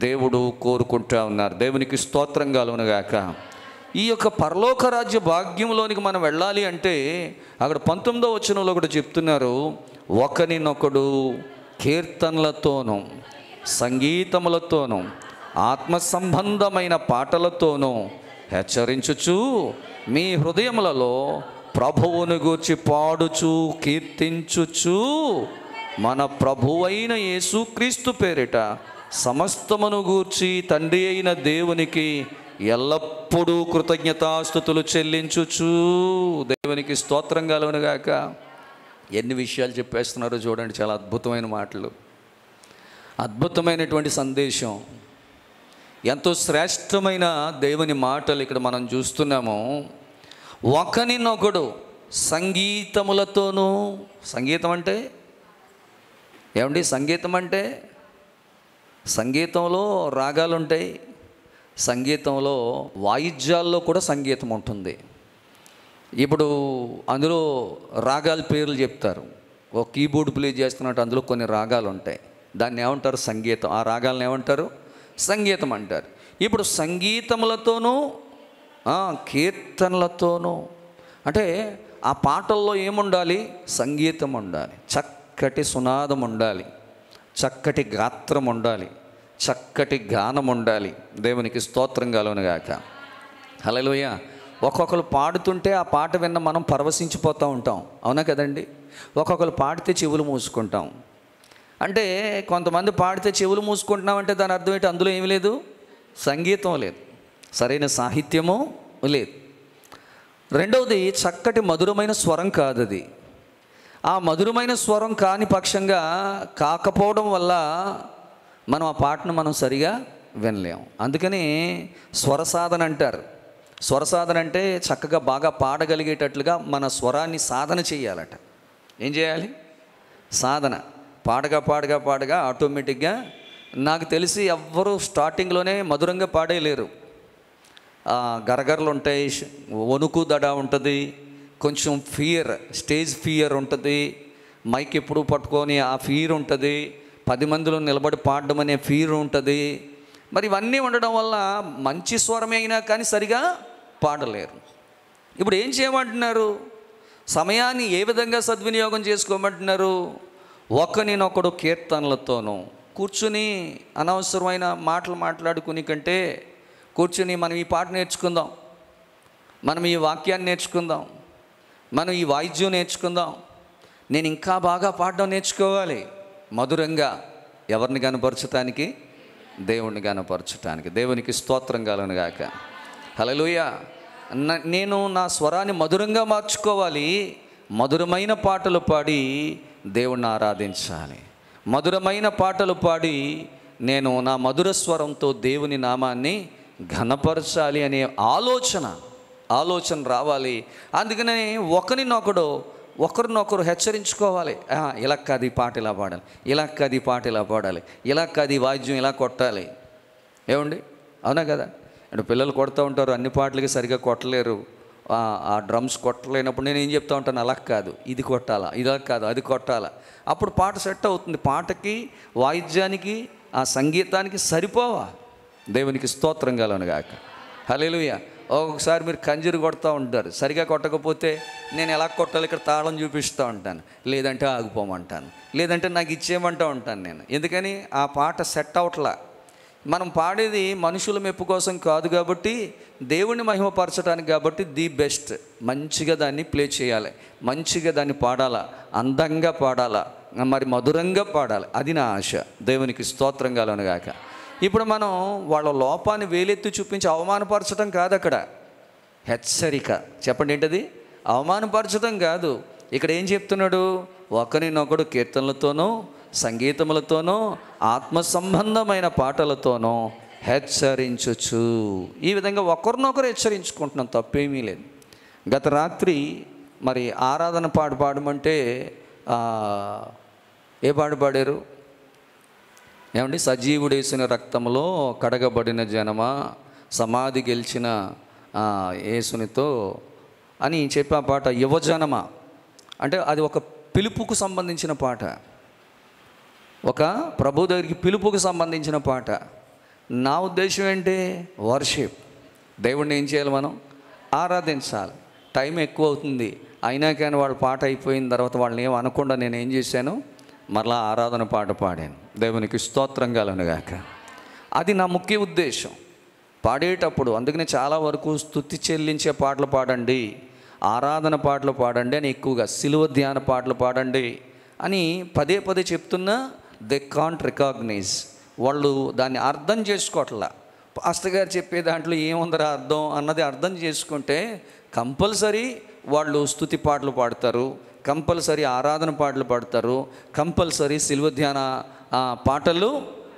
దేవుడు కోరుకుంటా ఉన్నారు. దేవునికి స్తోత్రం కలుగునుగాక. ఈ యొక్క పరలోక రాజ్య భాగ్యంలోనికి మనం వెళ్ళాలి అంటే అక్కడ 19వ వచనంలో కూడా చెప్తున్నారు, ఒకరినొకడు కీర్తనలతోనూ సంగీతములతోనూ ఆత్మ సంబంధమైన పాటలతోనూ హెచ్చరించుచు మీ హృదయములలో ప్రభువును గూర్చి పాడుచు కీర్తించుచు మన ప్రభువైన యేసుక్రీస్తు పేరిట సమస్తమును గూర్చి తండ్రి అయిన దేవునికి ఎల్లప్పుడూ కృతజ్ఞతాస్తుతులు చెల్లించుచు. దేవునికి స్తోత్రం కలుగునుగాక. ఎన్ని విషయాలు చెప్పేస్తున్నారో చూడండి, చాలా అద్భుతమైన మాటలు, అద్భుతమైనటువంటి సందేశం, ఎంతో శ్రేష్టమైన దేవుని మాటలు ఇక్కడ మనం చూస్తున్నాము. ఒకరినొకడు సంగీతములతోనూ, సంగీతం అంటే ఏమండి? సంగీతం అంటే సంగీతంలో రాగాలు ఉంటాయి, సంగీతంలో వాయిద్యాల్లో కూడా సంగీతం ఉంటుంది. ఇప్పుడు అందులో రాగాల పేర్లు చెప్తారు. ఒక కీబోర్డ్ ప్లే చేస్తున్నట్టు అందులో కొన్ని రాగాలు ఉంటాయి, దాన్ని ఏమంటారు? సంగీతం. ఆ రాగాలను ఏమంటారు? సంగీతం అంటారు. ఇప్పుడు సంగీతములతోనూ కీర్తనలతోనూ అంటే ఆ పాటల్లో ఏముండాలి? సంగీతం ఉండాలి, చక్కటి సునాదం ఉండాలి, చక్కటి గాత్రం ఉండాలి, చక్కటి గానం ఉండాలి. దేవునికి స్తోత్రం కలుగునుగాక. హల్లెలూయా. ఒక్కొక్కరు పాడుతుంటే ఆ పాట విన్న మనం పరవశించిపోతూ ఉంటాం, అవునా కదండి? ఒక్కొక్కరు పాడితే చెవులు మూసుకుంటాం. అంటే కొంతమంది పాడితే చెవులు మూసుకుంటున్నామంటే దాని అర్థం ఏంటి? అందులో ఏమి లేదు, సంగీతం లేదు, సరైన సాహిత్యము లేదు. రెండవది, చక్కటి మధురమైన స్వరం కాదు అది. ఆ మధురమైన స్వరం కాని పక్షంగా కాకపోవడం వల్ల మనం ఆ పాటను మనం సరిగా వినలేము. అందుకని స్వర సాధన అంటారు. స్వరసాధన అంటే చక్కగా బాగా పాడగలిగేటట్లుగా మన స్వరాన్ని సాధన చేయాలట. ఏం చేయాలి? సాధన. పాడగా ఆటోమేటిక్గా, నాకు తెలిసి ఎవ్వరూ స్టార్టింగ్లోనే మధురంగా పాడేయలేరు. గరగరలు ఉంటాయి, వణుకు దడ ఉంటుంది, కొంచెం ఫియర్, స్టేజ్ ఫియర్ ఉంటుంది, మైక్ ఎప్పుడు పట్టుకొని ఆ ఫియర్ ఉంటుంది, 10 మందిలో నిలబడి పాడడం అనే ఫియర్ ఉంటుంది. మరి ఇవన్నీ ఉండడం వల్ల మంచి స్వరమే అయినా కానీ సరిగా పాడలేరు. ఇప్పుడు ఏం చేయమంటున్నారు? సమయాన్ని ఏ విధంగా సద్వినియోగం చేసుకోమంటున్నారు? ఒకరినొకడు కీర్తనలతోనూ కూర్చుని అనవసరమైన మాటలు మాట్లాడుకుని కంటే కూర్చుని మనం ఈ పాట నేర్చుకుందాం, మనం ఈ వాక్యాన్ని నేర్చుకుందాం, మనం ఈ వాయిద్యం నేర్చుకుందాం, నేను ఇంకా బాగా పాడడం నేర్చుకోవాలి. మధురంగా ఎవరిని కనపరచటానికి? దేవుణ్ణి కనపరచటానికి. దేవునికి స్తోత్రం కలుగును గాక. హల్లెలూయా. నేను నా స్వరాన్ని మధురంగా మార్చుకోవాలి. మధురమైన పాటలు పాడి దేవుణ్ణి ఆరాధించాలి. మధురమైన పాటలు పాడి నేను నా మధుర స్వరంతో దేవుని నామాన్ని ఘనపరచాలి అనే ఆలోచన రావాలి. అందుకనే ఒకరినొకరు హెచ్చరించుకోవాలి. ఇలా కాదు, ఈ పాట ఇలా పాడాలి, ఇలా కాదు, ఈ పాట ఇలా పాడాలి, ఇలా కాదు, ఈ వాయిద్యం ఇలా కొట్టాలి. ఏమండి? అవునా కదా? అంటే పిల్లలు కొడుతూ ఉంటారు, అన్ని పాటలకి సరిగ్గా కొట్టలేరు. ఆ డ్రమ్స్ కొట్టలేనప్పుడు నేను ఏం చెప్తా ఉంటాను, అలా కాదు, ఇది కొట్టాలా, ఇలా కాదు, అది కొట్టాలా. అప్పుడు పాట సెట్ అవుతుంది. పాటకి, వాయిద్యానికి, ఆ సంగీతానికి సరిపోవా. దేవునికి స్తోత్రం కలుగును గాక. హల్లెలూయా. ఒక్కొక్కసారి మీరు కంజీరు కొడుతూ ఉంటారు, సరిగా కొట్టకపోతే నేను ఎలా కొట్టాలి ఇక్కడ తాళం చూపిస్తూ ఉంటాను, లేదంటే ఆగిపోమంటాను, లేదంటే నాకు ఇచ్చేయమంటూ ఉంటాను నేను. ఎందుకని? ఆ పాట సెట్ అవట్లా. మనం పాడేది మనుషుల మెప్పు కోసం కాదు కాబట్టి, దేవుణ్ణి మహిమపరచడానికి కాబట్టి ది బెస్ట్. మంచిగా దాన్ని ప్లే చేయాలి, మంచిగా దాన్ని పాడాలా, అందంగా పాడాలా, మరి మధురంగా పాడాలి. అది నా ఆశ. దేవునికి స్తోత్రం కలుగును గాక. ఇప్పుడు మనం వాళ్ళ లోపాన్ని వేలెత్తి చూపించి అవమానపరచడం కాదు, అక్కడ హెచ్చరిక. చెప్పండి, ఏంటది? అవమానపరచడం కాదు. ఇక్కడ ఏం చెప్తున్నాడు? ఒకరినొకడు కీర్తనలతోనూ, సంగీతములతోనూ, ఆత్మ సంబంధమైన పాటలతోనూ హెచ్చరించుచు. ఈ విధంగా ఒకరినొకరు హెచ్చరించుకుంటున్నాం, తప్పేమీ లేదు. గత రాత్రి మరి ఆరాధన పాట పాడమంటే ఏ పాట పాడారు? ఏమండి? సజీవుడేసిన రక్తంలో కడగబడిన జనమా, సమాధి గెలిచిన యేసునితో అని చెప్పే పాట. యువజనమా అంటే అది ఒక పిలుపుకు సంబంధించిన పాట, ఒక ప్రభు దగ్గరికి పిలుపుకు సంబంధించిన పాట. నా ఉద్దేశం ఏంటి? వర్షిప్. దేవుణ్ణి ఏం చేయాలి? మనం ఆరాధించాలి. టైం ఎక్కువ అవుతుంది అయినా కానీ వాళ్ళ పాట అయిపోయిన తర్వాత వాళ్ళని ఏం అనకుండా నేను ఏం చేశాను? మరలా ఆరాధన పాట పాడాను. దేవునికి స్తోత్రం కలుగును గాక. అది నా ముఖ్య ఉద్దేశం పాడేటప్పుడు. అందుకనే చాలా వరకు స్తుతి చెల్లించే పాటలు పాడండి, ఆరాధన పాటలు పాడండి అని ఎక్కువగా, సిలువ ధ్యాన పాటలు పాడండి అని పదే చెప్తున్నా. They can't recognise. వాళ్ళు దాన్ని అర్థం చేసుకోవట్లా. పాస్టర్ గారు చెప్పే దాంట్లో ఏముందరా అర్థం అన్నది అర్థం చేసుకుంటే కంపల్సరీ వాళ్ళు స్తుతి పాటలు పాడతారు, కంపల్సరీ ఆరాధన పాటలు పాడతారు, కంపల్సరీ సిలువ ధ్యాన పాటలు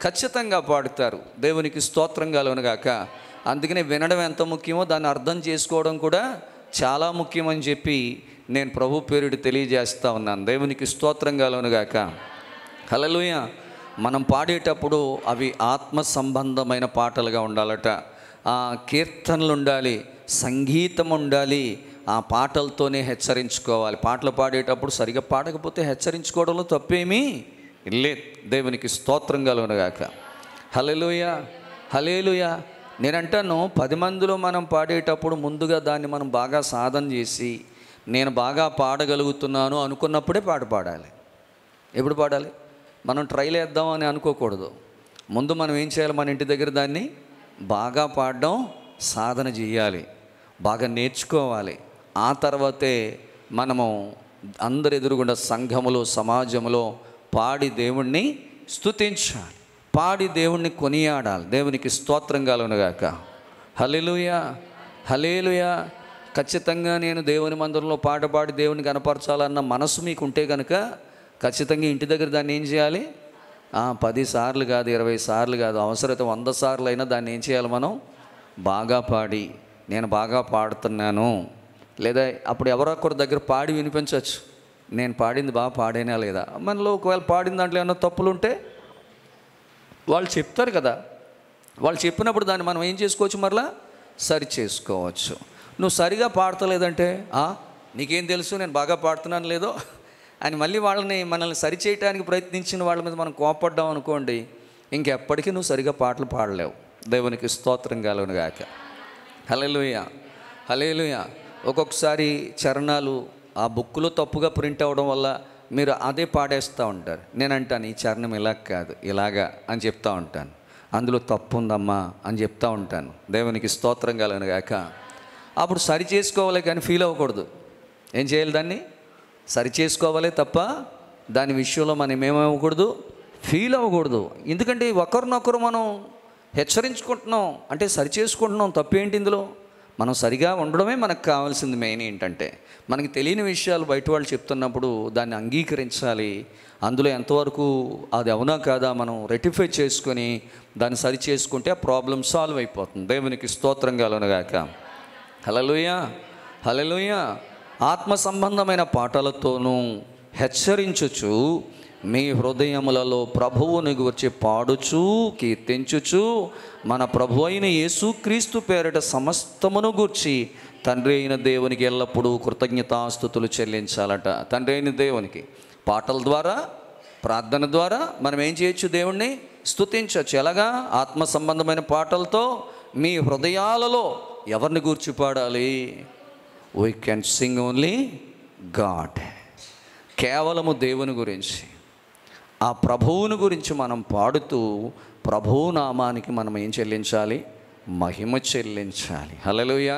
ఖచ్చితంగా పాడుతారు. దేవునికి స్తోత్రం కలుగును గాక. అందుకనే వినడం ఎంత ముఖ్యమో దాన్ని అర్థం చేసుకోవడం కూడా చాలా ముఖ్యమని చెప్పి నేను ప్రభు పేరుడు తెలియజేస్తూ ఉన్నాను. దేవునికి స్తోత్రం కలుగును గాక. హల్లెలూయా. మనం పాడేటప్పుడు అవి ఆత్మ సంబంధమైన పాటలుగా ఉండాలట. కీర్తనలు ఉండాలి, సంగీతం ఉండాలి. ఆ పాటలతోనే హెచ్చరించుకోవాలి. పాటలు పాడేటప్పుడు సరిగా పాడకపోతే హెచ్చరించుకోవడంలో తప్పేమీ లేదు. దేవునికి స్తోత్రం కలుగును గాక. హల్లెలూయా, హల్లెలూయా. నేనంటాను 10 మందిలో మనం పాడేటప్పుడు ముందుగా దాన్ని మనం బాగా సాధన చేసి నేను బాగా పాడగలుగుతున్నాను అనుకున్నప్పుడే పాట పాడాలి. ఎప్పుడు పాడాలి? మనం ట్రైల్ వేద్దాం అని అనుకోకూడదు. ముందు మనం ఏం చేయాలి? మన ఇంటి దగ్గర దాన్ని బాగా పాడడం సాధన చేయాలి, బాగా నేర్చుకోవాలి. ఆ తర్వాతే మనము అందరి ఎదురుగుండా సంఘములో, సమాజంలో పాడి దేవుణ్ణి స్తుతించాలి, పాడి దేవుణ్ణి కొనియాడాలి. దేవునికి స్తోత్రం కలుగును గాక. హల్లెలూయా, హల్లెలూయా. ఖచ్చితంగా నేను దేవుని మందిరంలో పాట పాడి దేవుని కనపరచాలన్న మనసు మీకు ఉంటే కనుక ఖచ్చితంగా ఇంటి దగ్గర దాన్ని ఏం చేయాలి? 10 సార్లు కాదు, 20 సార్లు కాదు, అవసరమైతే 100 సార్లు అయినా దాన్ని ఏం చేయాలి? మనం బాగా పాడి నేను బాగా పాడుతున్నాను, లేదా అప్పుడు ఎవరో ఒకరి దగ్గర పాడి వినిపించవచ్చు, నేను పాడింది బాగా పాడేనా లేదా. మనలో ఒకవేళ పాడిన దాంట్లో ఏమైనా తప్పులు ఉంటే వాళ్ళు చెప్తారు కదా, వాళ్ళు చెప్పినప్పుడు దాన్ని మనం ఏం చేసుకోవచ్చు, మరలా సరి చేసుకోవచ్చు. నువ్వు సరిగా పాడతలేదంటే నీకేం తెలుసు నేను బాగా పాడుతున్నాను లేదో అని మళ్ళీ మనల్ని సరి చేయడానికి ప్రయత్నించిన వాళ్ళ మీద మనం కోపడ్డాం అనుకోండి, ఇంకెప్పటికీ నువ్వు సరిగా పాటలు పాడలేవు. దేవునికి స్తోత్రం కలుగును గాక. హల్లెలూయా, హల్లెలూయా. ఒక్కొక్కసారి చరణాలు ఆ బుక్లో తప్పుగా ప్రింట్ అవ్వడం వల్ల మీరు అదే పాడేస్తూ ఉంటారు. నేను అంటాను, ఈ చరణం ఇలా కాదు ఇలాగా అని చెప్తూ ఉంటాను, అందులో తప్పు ఉందమ్మా అని చెప్తూ ఉంటాను. దేవునికి స్తోత్రం కలుగును గాక. అప్పుడు సరి చేసుకోవాలి కానీ ఫీల్ అవ్వకూడదు. ఏం చేయాలి, దాన్ని సరి చేసుకోవాలి తప్ప దాని విషయంలో మనం ఏమవ్వకూడదు, ఫీల్ అవ్వకూడదు. ఎందుకంటే ఒకరినొకరు మనం హెచ్చరించుకుంటున్నాం అంటే సరి చేసుకుంటున్నాం, తప్పేంటి ఇందులో. మనం సరిగా ఉండడమే మనకు కావాల్సింది. మెయిన్ ఏంటంటే మనకి తెలియని విషయాలు బయట వాళ్ళు చెప్తున్నప్పుడు దాన్ని అంగీకరించాలి. అందులో ఎంతవరకు అది అవునా కాదా మనం రెక్టిఫై చేసుకొని దాన్ని సరి చేసుకుంటే ఆ ప్రాబ్లం సాల్వ్ అయిపోతుంది. దేవునికి స్తోత్రం కలుగును గాక. హల్లెలూయా, హల్లెలూయా. ఆత్మ సంబంధమైన పాటలతోనూ హెచ్చరించుచు మీ హృదయములలో ప్రభువుని గురించి పాడుచు కీర్తించుచు మన ప్రభు అయిన యేసుక్రీస్తు పేరిట సమస్తమును గూర్చి తండ్రి అయిన దేవునికి ఎల్లప్పుడూ కృతజ్ఞతాస్తుతులు చెల్లించాలట. తండ్రి అయిన దేవునికి పాటల ద్వారా, ప్రార్థన ద్వారా మనం ఏం చేయొచ్చు, దేవుణ్ణి స్తుతించవచ్చు. ఎలాగా? ఆత్మ సంబంధమైన పాటలతో మీ హృదయాలలో ఎవరిని గూర్చి పాడాలి? We can sing only God. కేవలము దేవుని గురించి, ఆ ప్రభువుని గురించి మనం పాడుతూ ప్రభువు నామానికి మనం ఏం చెల్లించాలి? మహిమ చెల్లించాలి. హల్లెలూయా.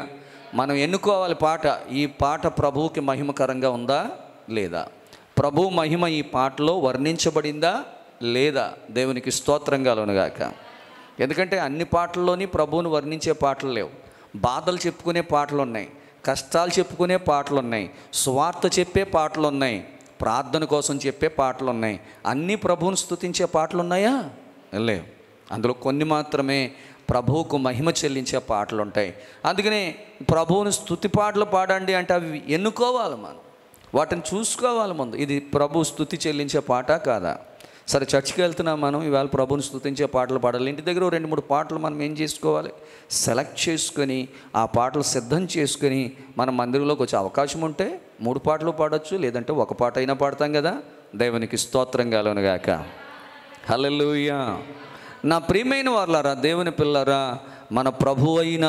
మనం ఎన్నుకోవాలి పాట. ఈ పాట ప్రభువుకి మహిమకరంగా ఉందా లేదా? ప్రభు మహిమ ఈ పాటలో వర్ణించబడిందా లేదా? దేవునికి స్తోత్రం కలుగును గాక. ఎందుకంటే అన్ని పాటల్లోని ప్రభువుని వర్ణించే పాటలు లేవు. బాధలు చెప్పుకునే పాటలు ఉన్నాయి, కష్టాలు చెప్పుకునే పాటలు ఉన్నాయి, సువార్త చెప్పే పాటలు ఉన్నాయి, ప్రార్థన కోసం చెప్పే పాటలు ఉన్నాయి. అన్నీ ప్రభువుని స్తుతించే పాటలు ఉన్నాయా? లేవు. అందులో కొన్ని మాత్రమే ప్రభువుకు మహిమ చెల్లించే పాటలు ఉంటాయి. అందుకనే ప్రభువుని స్తుతి పాటలు పాడండి అంటే అవి ఎన్నుకోవాలి, మనం వాటిని చూసుకోవాలి ముందు. ఇది ప్రభు స్తుతి చెల్లించే పాట కాదా? సరే, చర్చికి వెళ్తున్నాం మనం, ఇవాళ ప్రభువుని స్తుతించే పాటలు పాడాలి. ఇంటి దగ్గర 2-3 పాటలు మనం ఏం చేసుకోవాలి, సెలెక్ట్ చేసుకొని ఆ పాటలు సిద్ధం చేసుకొని మన మందిరంలోకి వచ్చే అవకాశం ఉంటే 3 పాటలు పాడొచ్చు, లేదంటే 1 పాట అయినా పాడతాం కదా. దేవునికి స్తోత్రం కలుగును గాక. హల్లెలూయా. నా ప్రియమైన వారలారా, దేవుని పిల్లరా, మన ప్రభు అయిన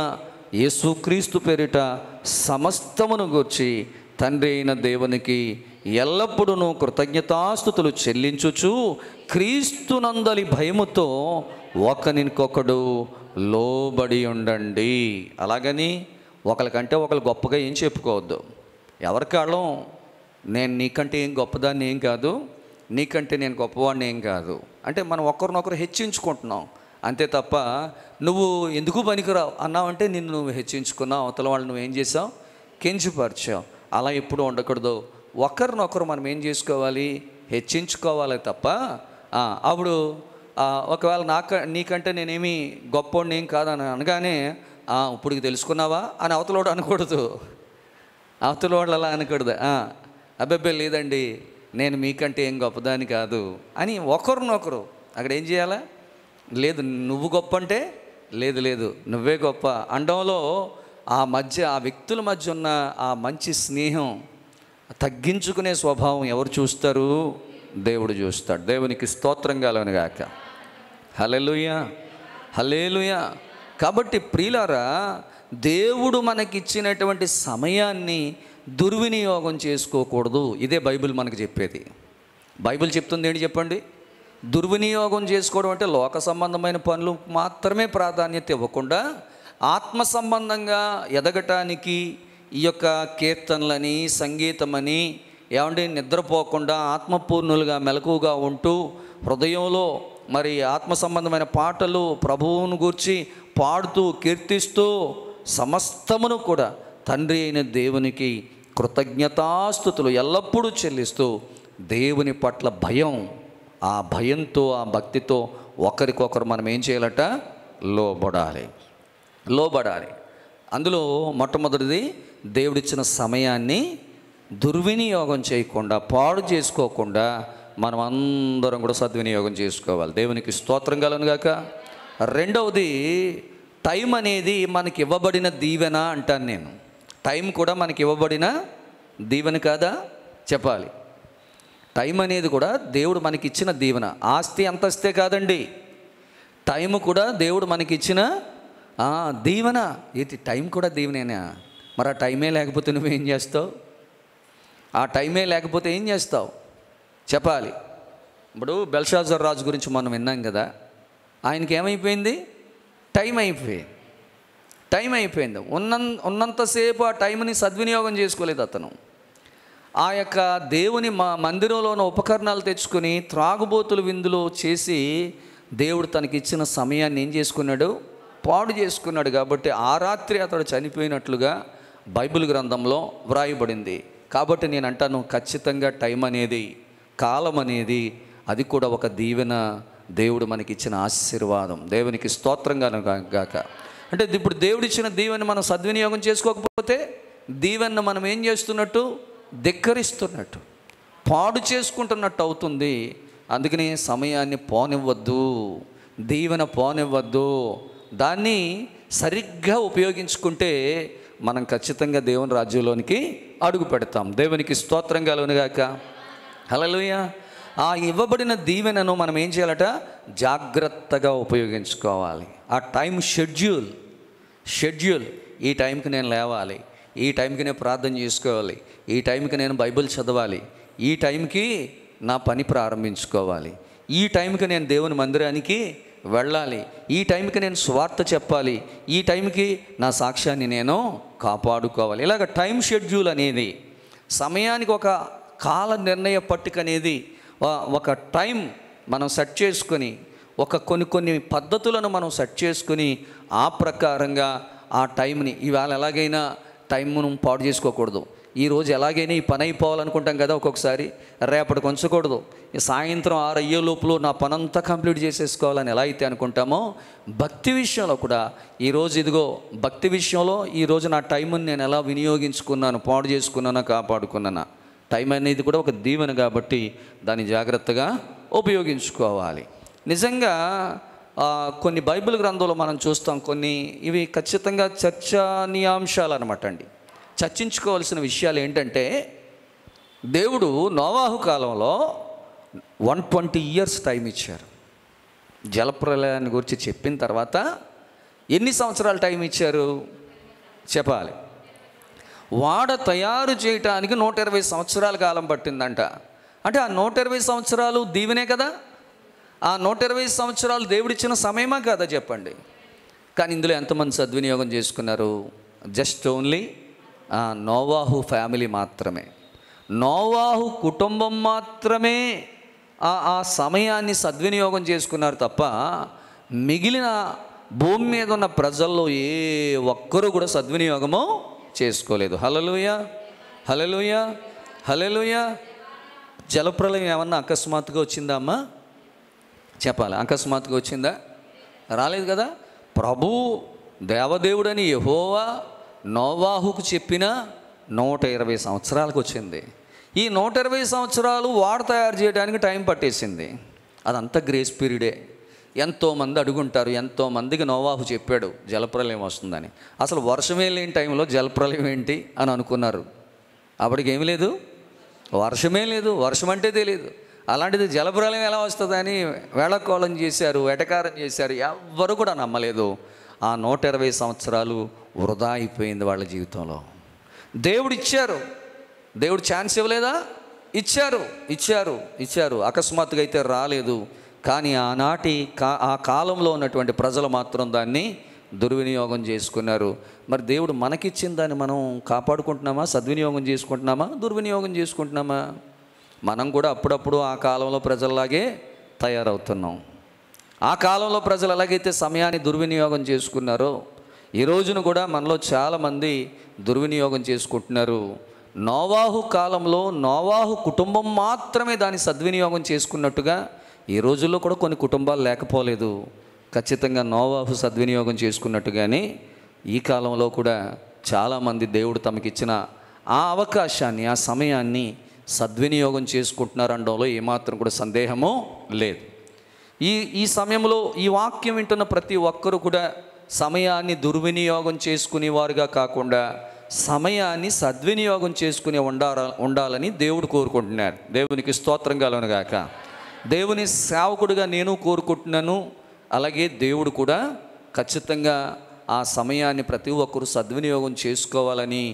యేసుక్రీస్తు పేరిట సమస్తమును గూర్చి తండ్రి అయిన దేవునికి ఎల్లప్పుడూ కృతజ్ఞతాస్తుతులు చెల్లించుచు క్రీస్తునందలి భయముతో ఒకరికొకడు లోబడి ఉండండి. అలాగని ఒకరికంటే ఒకరు గొప్పగా ఏం చెప్పుకోవద్దు. ఎవరికాళ్ళం నేను నీకంటే ఏం గొప్పదాన్ని ఏం కాదు, నీకంటే నేను గొప్పవాడిని ఏం కాదు అంటే మనం ఒకరినొకరు హెచ్చించుకుంటున్నాం అంతే తప్ప నువ్వు ఎందుకు పనికిరావు అన్నావంటే నిన్ను నువ్వు హెచ్చించుకున్నావు, అవతల వాళ్ళు నువ్వేం చేసావు, కించపరిచావు. అలా ఎప్పుడు ఉండకూడదు. ఒకరినొకరు మనం ఏం చేసుకోవాలి, హెచ్చించుకోవాలి తప్ప అప్పుడు ఒకవేళ నీకంటే నేనేమి గొప్పోడిని ఏం కాదని అనగానే ఇప్పుడు తెలుసుకున్నావా అని అవతలోడు అనకూడదు. అవతలోడు అలా అనకూడదు. అబ్బాయి లేదండి నేను మీకంటే ఏం గొప్పదాని కాదు అని ఒకరినొకరు అక్కడ ఏం చేయాలా, లేదు నువ్వు గొప్ప అంటే లేదు లేదు నువ్వే గొప్ప అండంలో ఆ మధ్య ఆ వ్యక్తుల మధ్య ఉన్న ఆ మంచి స్నేహం, తగ్గించుకునే స్వభావం ఎవరు చూస్తారు? దేవుడు చూస్తాడు. దేవునికి స్తోత్రం కలుగును గాక. హల్లెలూయా, హల్లెలూయా. కాబట్టి ప్రియులారా, దేవుడు మనకిచ్చినటువంటి సమయాన్ని దుర్వినియోగం చేసుకోకూడదు. ఇదే బైబిల్ మనకు చెప్పేది. బైబిల్ చెప్తుంది ఏంటి చెప్పండి? దుర్వినియోగం చేసుకోవడం అంటే లోక సంబంధమైన పనులు మాత్రమే ప్రాధాన్యత ఇవ్వకుండా ఆత్మ సంబంధంగా ఎదగటానికి ఈ యొక్క కీర్తనలని, సంగీతమని ఏమంటే నిద్రపోకుండా ఆత్మపూర్ణులుగా మెలకువగా ఉంటూ హృదయంలో మరి ఆత్మ సంబంధమైన పాటలు ప్రభువును గూర్చి పాడుతూ కీర్తిస్తూ సమస్తమును కూడా తండ్రి అయిన దేవునికి కృతజ్ఞతాస్తుతులు ఎల్లప్పుడూ చెల్లిస్తూ దేవుని పట్ల భయం, ఆ భయంతో ఆ భక్తితో ఒకరికొకరు మనం ఏం చేయాలట, లోబడాలి. అందులో మొట్టమొదటిది దేవుడిచ్చిన సమయాన్ని దుర్వినియోగం చేయకుండా, పాడు చేసుకోకుండా మనం అందరం కూడా సద్వినియోగం చేసుకోవాలి. దేవునికి స్తోత్రం కలుగును గాక. రెండవది, టైం అనేది మనకి ఇవ్వబడిన దీవెన అంటాను నేను. టైం కూడా మనకి ఇవ్వబడిన దీవెన కాదా? చెప్పాలి. టైం అనేది కూడా దేవుడు మనకిచ్చిన దీవెన. ఆస్తి అంతస్తే కాదండి, టైం కూడా దేవుడు మనకిచ్చిన దీవెన. ఏంటి, టైం కూడా దీవెనేనా? మరి ఆ టైమే లేకపోతే నువ్వేం చేస్తావు? ఆ టైమే లేకపోతే ఏం చేస్తావు చెప్పాలి. ఇప్పుడు బెల్షాజర్ రాజు గురించి మనం విన్నాం కదా. ఆయనకి ఏమైపోయింది? టైం అయిపోయింది. ఉన్నంతసేపు ఆ టైంని సద్వినియోగం చేసుకోలేదు అతను. ఆ యొక్క దేవుని మందిరంలో ఉన్న ఉపకరణాలు తెచ్చుకొని త్రాగుబోతులు విందులో చేసి దేవుడు తనకిచ్చిన సమయాన్ని ఏం చేసుకున్నాడు? పాడు చేసుకున్నాడు. కాబట్టి ఆ రాత్రి అతడు చనిపోయినట్లుగా బైబిల్ గ్రంథంలో వ్రాయబడింది. కాబట్టి నేను అంటాను, ఖచ్చితంగా టైం అనేది, కాలం అనేది, అది కూడా ఒక దీవెన, దేవుడు మనకిచ్చిన ఆశీర్వాదం. దేవునికి స్తోత్రంగా గాక. అంటే ఇప్పుడు దేవుడిచ్చిన దీవెన మనం సద్వినియోగం చేసుకోకపోతే దీవెన మనం ఏం చేస్తున్నట్టు? ధిక్కరిస్తున్నట్టు, పాడు చేసుకుంటున్నట్టు అవుతుంది. అందుకని సమయాన్ని పోనివ్వద్దు, దీవెన పోనివ్వద్దు. దాన్ని సరిగ్గా ఉపయోగించుకుంటే మనం ఖచ్చితంగా దేవుని రాజ్యంలోనికి అడుగు పెడతాం. దేవునికి స్తోత్రం కలుగును గాక. హల్లెలూయా. ఆ ఇవ్వబడిన దీవెనను మనం ఏం చేయాలట? జాగ్రత్తగా ఉపయోగించుకోవాలి. ఆ టైం షెడ్యూల్, ఈ టైంకి నేను లేవాలి, ఈ టైంకి నేను ప్రార్థన చేసుకోవాలి, ఈ టైంకి నేను బైబిల్ చదవాలి, ఈ టైంకి నా పని ప్రారంభించుకోవాలి, ఈ టైంకి నేను దేవుని మందిరానికి వెళ్ళాలి, ఈ టైంకి నేను స్వార్థ చెప్పాలి, ఈ టైంకి నా సాక్ష్యాన్ని నేను కాపాడుకోవాలి. ఇలాగ టైం షెడ్యూల్ అనేది, సమయానికి ఒక కాల నిర్ణయ పట్టిక అనేది, ఒక టైం మనం సెట్ చేసుకొని, కొన్ని పద్ధతులను మనం సెట్ చేసుకుని ఆ ప్రకారంగా ఆ టైంని, ఇవాళ ఎలాగైనా టైంను పాడు చేసుకోకూడదు, ఈరోజు ఎలాగైనా ఈ పని అయిపోవాలనుకుంటాం కదా, ఒక్కొక్కసారి రేపటికి ఉంచకూడదు, సాయంత్రం 6 అయ్యే లోపల నా పనంతా కంప్లీట్ చేసేసుకోవాలని ఎలా అయితే అనుకుంటామో, భక్తి విషయంలో కూడా ఈరోజు ఇదిగో భక్తి విషయంలో ఈరోజు నా టైంని నేను ఎలా వినియోగించుకున్నాను, పాడు చేసుకున్నానా, కాపాడుకున్నానా? టైం అనేది కూడా ఒక దీవెన కాబట్టి దాన్ని జాగ్రత్తగా ఉపయోగించుకోవాలి. నిజంగా కొన్ని బైబిల్ గ్రంథంలో మనం చూస్తాం, కొన్ని ఇవి ఖచ్చితంగా చర్చనీయాంశాలు అనమాట అండి. చర్చించుకోవాల్సిన విషయాలు ఏంటంటే, దేవుడు నోవాహు కాలంలో 120 years టైం ఇచ్చారు. జలప్రలయాన్ని గురించి చెప్పిన తర్వాత ఎన్ని సంవత్సరాలు టైం ఇచ్చారు చెప్పాలి? వాడ తయారు చేయటానికి 120 సంవత్సరాల కాలం పట్టిందంట. అంటే ఆ 120 సంవత్సరాలు దీవెనే కదా? ఆ 120 సంవత్సరాలు దేవుడిచ్చిన సమయమా కదా చెప్పండి? కానీ ఇందులో ఎంతమంది సద్వినియోగం చేసుకున్నారు? జస్ట్ ఓన్లీ నోవాహు ఫ్యామిలీ మాత్రమే, నోవాహు కుటుంబం మాత్రమే ఆ సమయాన్ని సద్వినియోగం చేసుకున్నారు తప్ప మిగిలిన భూమి మీద ఉన్న ప్రజల్లో ఏ ఒక్కరూ కూడా సద్వినియోగము చేసుకోలేదు. హల్లెలూయా, హల్లెలూయా, హల్లెలూయా. జలప్రలయం ఏమన్నా అకస్మాత్తుగా వచ్చిందా అమ్మా? చెప్పాలి, అకస్మాత్తుగా వచ్చిందా? రాలేదు కదా. ప్రభు దేవదేవుడని యెహోవా నోవాహుకు చెప్పిన 120 సంవత్సరాలకు వచ్చింది. ఈ 120 సంవత్సరాలు వాడు తయారు చేయడానికి టైం పట్టేసింది. అదంతా గ్రేస్ పీరియడే. ఎంతోమంది అడుగుంటారు, ఎంతోమందికి నోవాహు చెప్పాడు జలప్రలయం వస్తుందని. అసలు వర్షమే లేని టైంలో జలప్రలయం ఏంటి అని అనుకున్నారు. అప్పటికి ఏమీ లేదు, వర్షమే లేదు, వర్షం అంటే తెలియదు. అలాంటిది జలప్రలయం ఎలా వస్తుందని వేళకోళం చేశారు, వెటకారం చేశారు. ఎవ్వరు కూడా నమ్మలేదు. ఆ 120 సంవత్సరాలు వృధా అయిపోయింది వాళ్ళ జీవితంలో. దేవుడు ఇచ్చారు, దేవుడు ఛాన్స్ ఇవ్వలేదా? ఇచ్చారు. అకస్మాత్తుగా అయితే రాలేదు. కానీ ఆ కాలంలో ఉన్నటువంటి ప్రజలు మాత్రం దాన్ని దుర్వినియోగం చేసుకున్నారు. మరి దేవుడు మనకిచ్చిన దాన్ని మనం కాపాడుకుంటున్నామా? సద్వినియోగం చేసుకుంటున్నామా? దుర్వినియోగం చేసుకుంటున్నామా? మనం కూడా అప్పుడప్పుడు ఆ కాలంలో ప్రజల్లాగే తయారవుతున్నాం. ఆ కాలంలో ప్రజలు ఎలాగైతే సమయాన్ని దుర్వినియోగం చేసుకున్నారో, ఈ రోజును కూడా మనలో చాలామంది దుర్వినియోగం చేసుకుంటున్నారు. నోవాహు కాలంలో నోవాహు కుటుంబం మాత్రమే దాన్ని సద్వినియోగం చేసుకున్నట్టుగా ఈ రోజుల్లో కూడా కొన్ని కుటుంబాలు లేకపోలేదు. ఖచ్చితంగా నోవాహు సద్వినియోగం చేసుకున్నట్టుగానే ఈ కాలంలో కూడా చాలామంది దేవుడు తమకిచ్చిన ఆ అవకాశాన్ని, ఆ సమయాన్ని సద్వినియోగం చేసుకుంటున్నారనడంలో ఏమాత్రం కూడా సందేహమో లేదు. ఈ సమయంలో ఈ వాక్యం వింటున్న ప్రతి ఒక్కరూ కూడా సమయాన్ని దుర్వినియోగం చేసుకునేవారుగా కాకుండా సమయాన్ని సద్వినియోగం చేసుకుని ఉండాలని దేవుడు కోరుకుంటున్నాడు. దేవునికి స్తోత్రం కలుగును గాక. దేవుని సేవకుడిగా నేను కోరుకుంటున్నాను. అలాగే దేవుడు కూడా ఖచ్చితంగా ఆ సమయాన్ని ప్రతి ఒక్కరూ సద్వినియోగం చేసుకోవాలని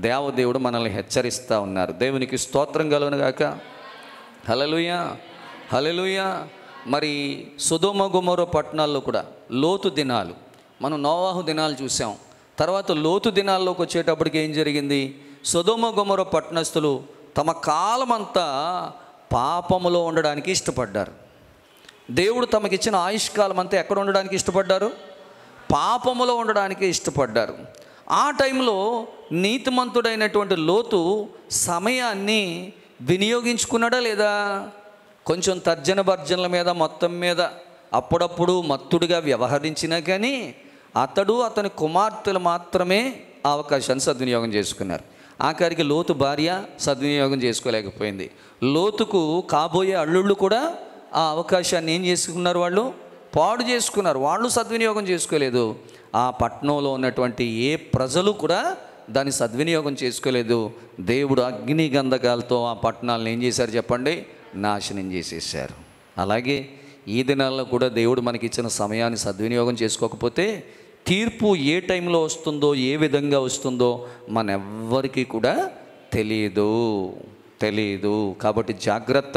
దేవదేవుడు మనల్ని హెచ్చరిస్తూ ఉన్నారు. దేవునికి స్తోత్రం కలుగును గాక. హల్లెలూయా, హల్లెలూయా. మరి సొదొమ గొమొర్రా పట్టణాల్లో కూడా లోతు దినాలు, మనం నోవాహు దినాలు చూసాం. తర్వాత లోతు దినాల్లోకి వచ్చేటప్పటికి ఏం జరిగింది? సొదొమ గొమొర్రా పట్టణస్థులు తమ కాలమంతా పాపములో ఉండడానికి ఇష్టపడ్డారు. దేవుడు తమకిచ్చిన ఆయుష్కాలం అంతా ఎక్కడ ఉండడానికి ఇష్టపడ్డారు? పాపములో ఉండడానికి ఇష్టపడ్డారు. ఆ టైంలో నీతిమంతుడైనటువంటి లోతు సమయాన్ని వినియోగించుకున్నాడా లేదా? కొంచెం తర్జన భర్జనల మీద, మొత్తం మీద అప్పుడప్పుడు మత్తుడిగా వ్యవహరించినా కానీ అతని కుమార్తెలు మాత్రమే ఆ అవకాశాన్ని సద్వినియోగం చేసుకున్నారు. ఆఖరికి లోతు భార్య సద్వినియోగం చేసుకోలేకపోయింది. లోతుకు కాబోయే అల్లుళ్ళు కూడా ఆ అవకాశాన్ని ఏం చేసుకున్నారు? వాళ్ళు పాడు చేసుకున్నారు. వాళ్ళు సద్వినియోగం చేసుకోలేదు. ఆ పట్టణంలో ఉన్నటువంటి ఏ ప్రజలు కూడా దాన్ని సద్వినియోగం చేసుకోలేదు. దేవుడు అగ్ని గంధకాలతో ఆ పట్టణాలను ఏం చేశారు చెప్పండి? నాశనం చేసేసారు. అలాగే ఈ దినాల్లో కూడా దేవుడు మనకిచ్చిన సమయాన్ని సద్వినియోగం చేసుకోకపోతే తీర్పు ఏ టైంలో వస్తుందో, ఏ విధంగా వస్తుందో మనెవ్వరికీ కూడా తెలియదు. కాబట్టి జాగ్రత్త,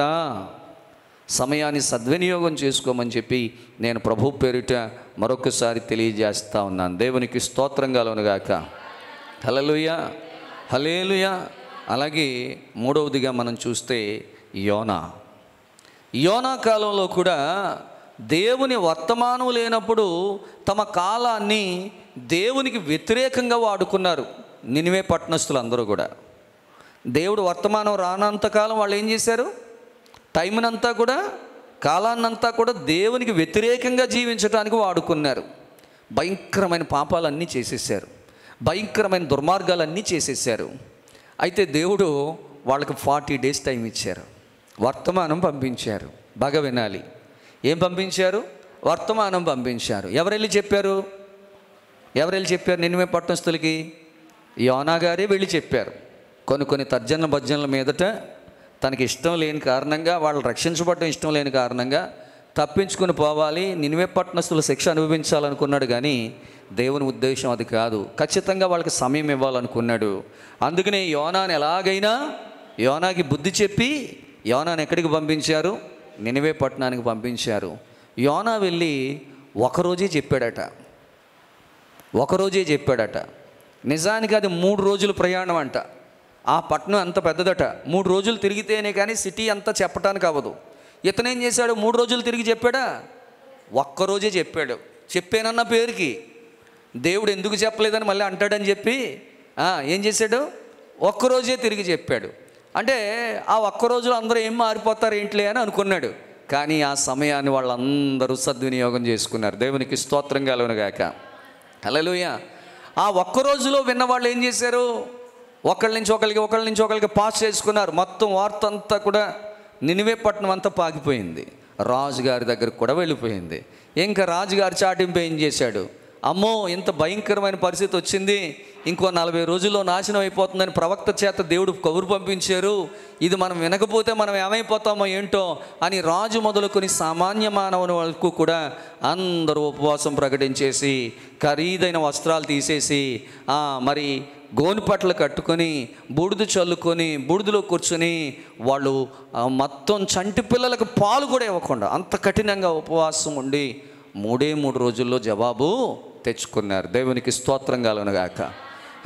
సమయాన్ని సద్వినియోగం చేసుకోమని చెప్పి నేను ప్రభు పేరిట మరొకసారి తెలియజేస్తూ ఉన్నాను. దేవునికి స్తోత్రం కలుగును గాక. హల్లెలూయా, హల్లెలూయా. అలాగే మూడవదిగా మనం చూస్తే యోనా కాలంలో కూడా దేవుని వర్తమానం లేనప్పుడు తమ కాలాన్ని దేవునికి వ్యతిరేకంగా వాడుకున్నారు. నినివే పట్టణస్థులు అందరూ కూడా దేవుడు వర్తమానం రానంతకాలం వాళ్ళు ఏం చేశారు? టైంనంతా కూడా, కాలాన్నంతా కూడా దేవునికి వ్యతిరేకంగా జీవించడానికి వాడుకున్నారు. భయంకరమైన పాపాలన్నీ చేసేసారు, భయంకరమైన దుర్మార్గాలన్నీ చేసేసారు. అయితే దేవుడు వాళ్ళకి 40 days టైం ఇచ్చారు. వర్తమానం పంపించారు. బాగా వినాలి. ఏం పంపించారు? వర్తమానం పంపించారు. ఎవరెళ్ళి చెప్పారు? నినివే పట్టణస్థులకి? యోనా గారే వెళ్ళి చెప్పారు. కొన్ని తర్జన భర్జనల మీదట తనకి ఇష్టం లేని కారణంగా, వాళ్ళు రక్షించబడటం ఇష్టం లేని కారణంగా తప్పించుకొని పోవాలి, నినివే పట్టణస్థుల శిక్ష అనుభవించాలనుకున్నాడు. కానీ దేవుని ఉద్దేశం అది కాదు. ఖచ్చితంగా వాళ్ళకి సమయం ఇవ్వాలనుకున్నాడు. అందుకనే యోనాకి బుద్ధి చెప్పి యోనాని ఎక్కడికి పంపించారు? నినివే పట్టణానికి పంపించారు. యోనా వెళ్ళి ఒకరోజే చెప్పాడట. నిజానికి అది 3 రోజుల ప్రయాణం అంట. ఆ పట్టణం అంత పెద్దదట. 3 రోజులు తిరిగితేనే కానీ సిటీ అంతా చెప్పటానికి అవ్వదు. ఇతనేం చేశాడు? 3 రోజులు తిరిగి చెప్పాడా? ఒక్కరోజే చెప్పాడు. చెప్పానన్న పేరుకి దేవుడు ఎందుకు చెప్పలేదని మళ్ళీ అంటాడని చెప్పి ఏం చేశాడు? ఒక్కరోజే తిరిగి చెప్పాడు. అంటే ఆ ఒక్కరోజులో అందరూ ఏం మారిపోతారు ఏంట్లే అని అనుకున్నాడు. కానీ ఆ సమయాన్ని వాళ్ళందరూ సద్వినియోగం చేసుకున్నారు. దేవునికి స్తోత్రం కలుగును గాక. హల్లెలూయా. ఆ ఒక్కరోజులో విన్నవాళ్ళు ఏం చేశారు? ఒకళ్ళ నుంచి ఒకరికి పాస్ చేసుకున్నారు. మొత్తం వార్త అంతా కూడా నినివే పట్టణం అంతా పాకిపోయింది. రాజుగారి దగ్గరకు కూడా వెళ్ళిపోయింది. ఇంకా రాజుగారి చాటింపు ఏం చేశాడు? అమ్మో, ఇంత భయంకరమైన పరిస్థితి వచ్చింది, ఇంకో 40 రోజుల్లో నాశనం అయిపోతుందని ప్రవక్త చేత దేవుడు కబురు పంపించారు. ఇది మనం వినకపోతే మనం ఏమైపోతామో ఏంటో అని రాజు మొదలుకొని సామాన్య మానవుని వరకు కూడా అందరూ ఉపవాసం ప్రకటించేసి, ఖరీదైన వస్త్రాలు తీసేసి, మరి గోనుపట్లు కట్టుకొని, బూడిద చల్లుకొని, బూడిదలో కూర్చొని వాళ్ళు మొత్తం చంటి పిల్లలకు పాలు కూడా ఇవ్వకుండా అంత కఠినంగా ఉపవాసం ఉండి 3 రోజుల్లో జవాబు తెచ్చుకున్నారు. దేవునికి స్తోత్రం కలుగును గాక.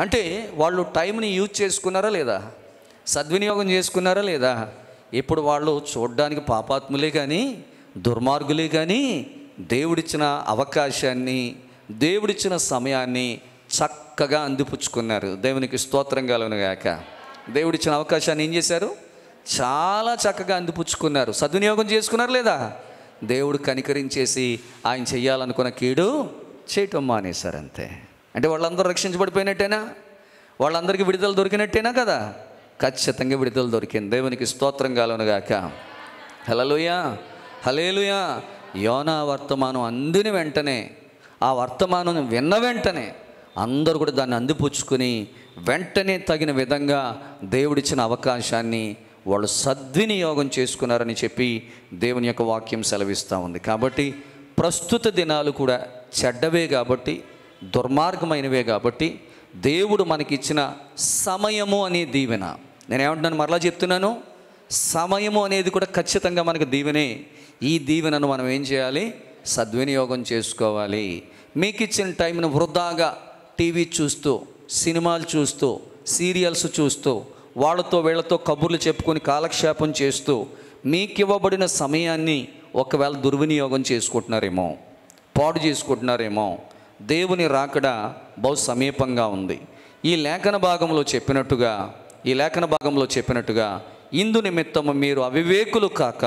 అంటే వాళ్ళు టైంని యూజ్ చేసుకున్నారా లేదా? సద్వినియోగం చేసుకున్నారా లేదా? ఇప్పుడు వాళ్ళు చూడడానికి పాపాత్ములే కానీ, దుర్మార్గులే కానీ, దేవుడిచ్చిన అవకాశాన్ని, దేవుడిచ్చిన సమయాన్ని చక్కగా అందిపుచ్చుకున్నారు. దేవునికి స్తోత్రం కలుగును గాక. దేవుడిచ్చిన అవకాశాన్ని ఏం చేశారు? చాలా చక్కగా అందిపుచ్చుకున్నారు. సద్వినియోగం చేసుకున్నారు లేదా? దేవుడు కనికరించేసి ఆయన చెయ్యాలనుకున్న కీడు చేయటం మానేశారు. అంతే. అంటే వాళ్ళందరూ రక్షించబడిపోయినట్టేనా? వాళ్ళందరికీ విడుదల దొరికినట్టేనా కదా? ఖచ్చితంగా విడుదల దొరికింది. దేవునికి స్తోత్రం కలుగునుగాక. హల్లెలూయా, హల్లెలూయా. యోనా వర్తమానం అందిన వెంటనే, ఆ వర్తమానం విన్న వెంటనే అందరూ కూడా దాన్ని అందిపుచ్చుకొని వెంటనే తగిన విధంగా దేవుడిచ్చిన అవకాశాన్ని వాళ్ళు సద్వినియోగం చేసుకున్నారని చెప్పి దేవుని యొక్క వాక్యం సెలవిస్తూ ఉంది. కాబట్టి ప్రస్తుత దినాలు కూడా చెడ్డవే కాబట్టి, దుర్మార్గమైనవే కాబట్టి, దేవుడు మనకిచ్చిన సమయము అనే దీవెన, నేనేమంటున్నాను మరలా చెప్తున్నాను, సమయము అనేది కూడా ఖచ్చితంగా మనకు దీవెనే. ఈ దీవెనను మనం ఏం చేయాలి? సద్వినియోగం చేసుకోవాలి. మీకు ఇచ్చిన టైంను వృధాగా టీవీ చూస్తూ, సినిమాలు చూస్తూ, సీరియల్స్ చూస్తూ, వాళ్ళతో వీళ్ళతో కబుర్లు చెప్పుకొని కాలక్షేపం చేస్తూ మీకు ఇవ్వబడిన సమయాన్ని ఒకవేళ దుర్వినియోగం చేసుకుంటున్నారేమో, పాడు చేసుకుంటున్నారేమో. దేవుని రాకడ బహు సమీపంగా ఉంది. ఈ లేఖన భాగంలో చెప్పినట్టుగా ఇందు నిమిత్తము మీరు అవివేకులు కాక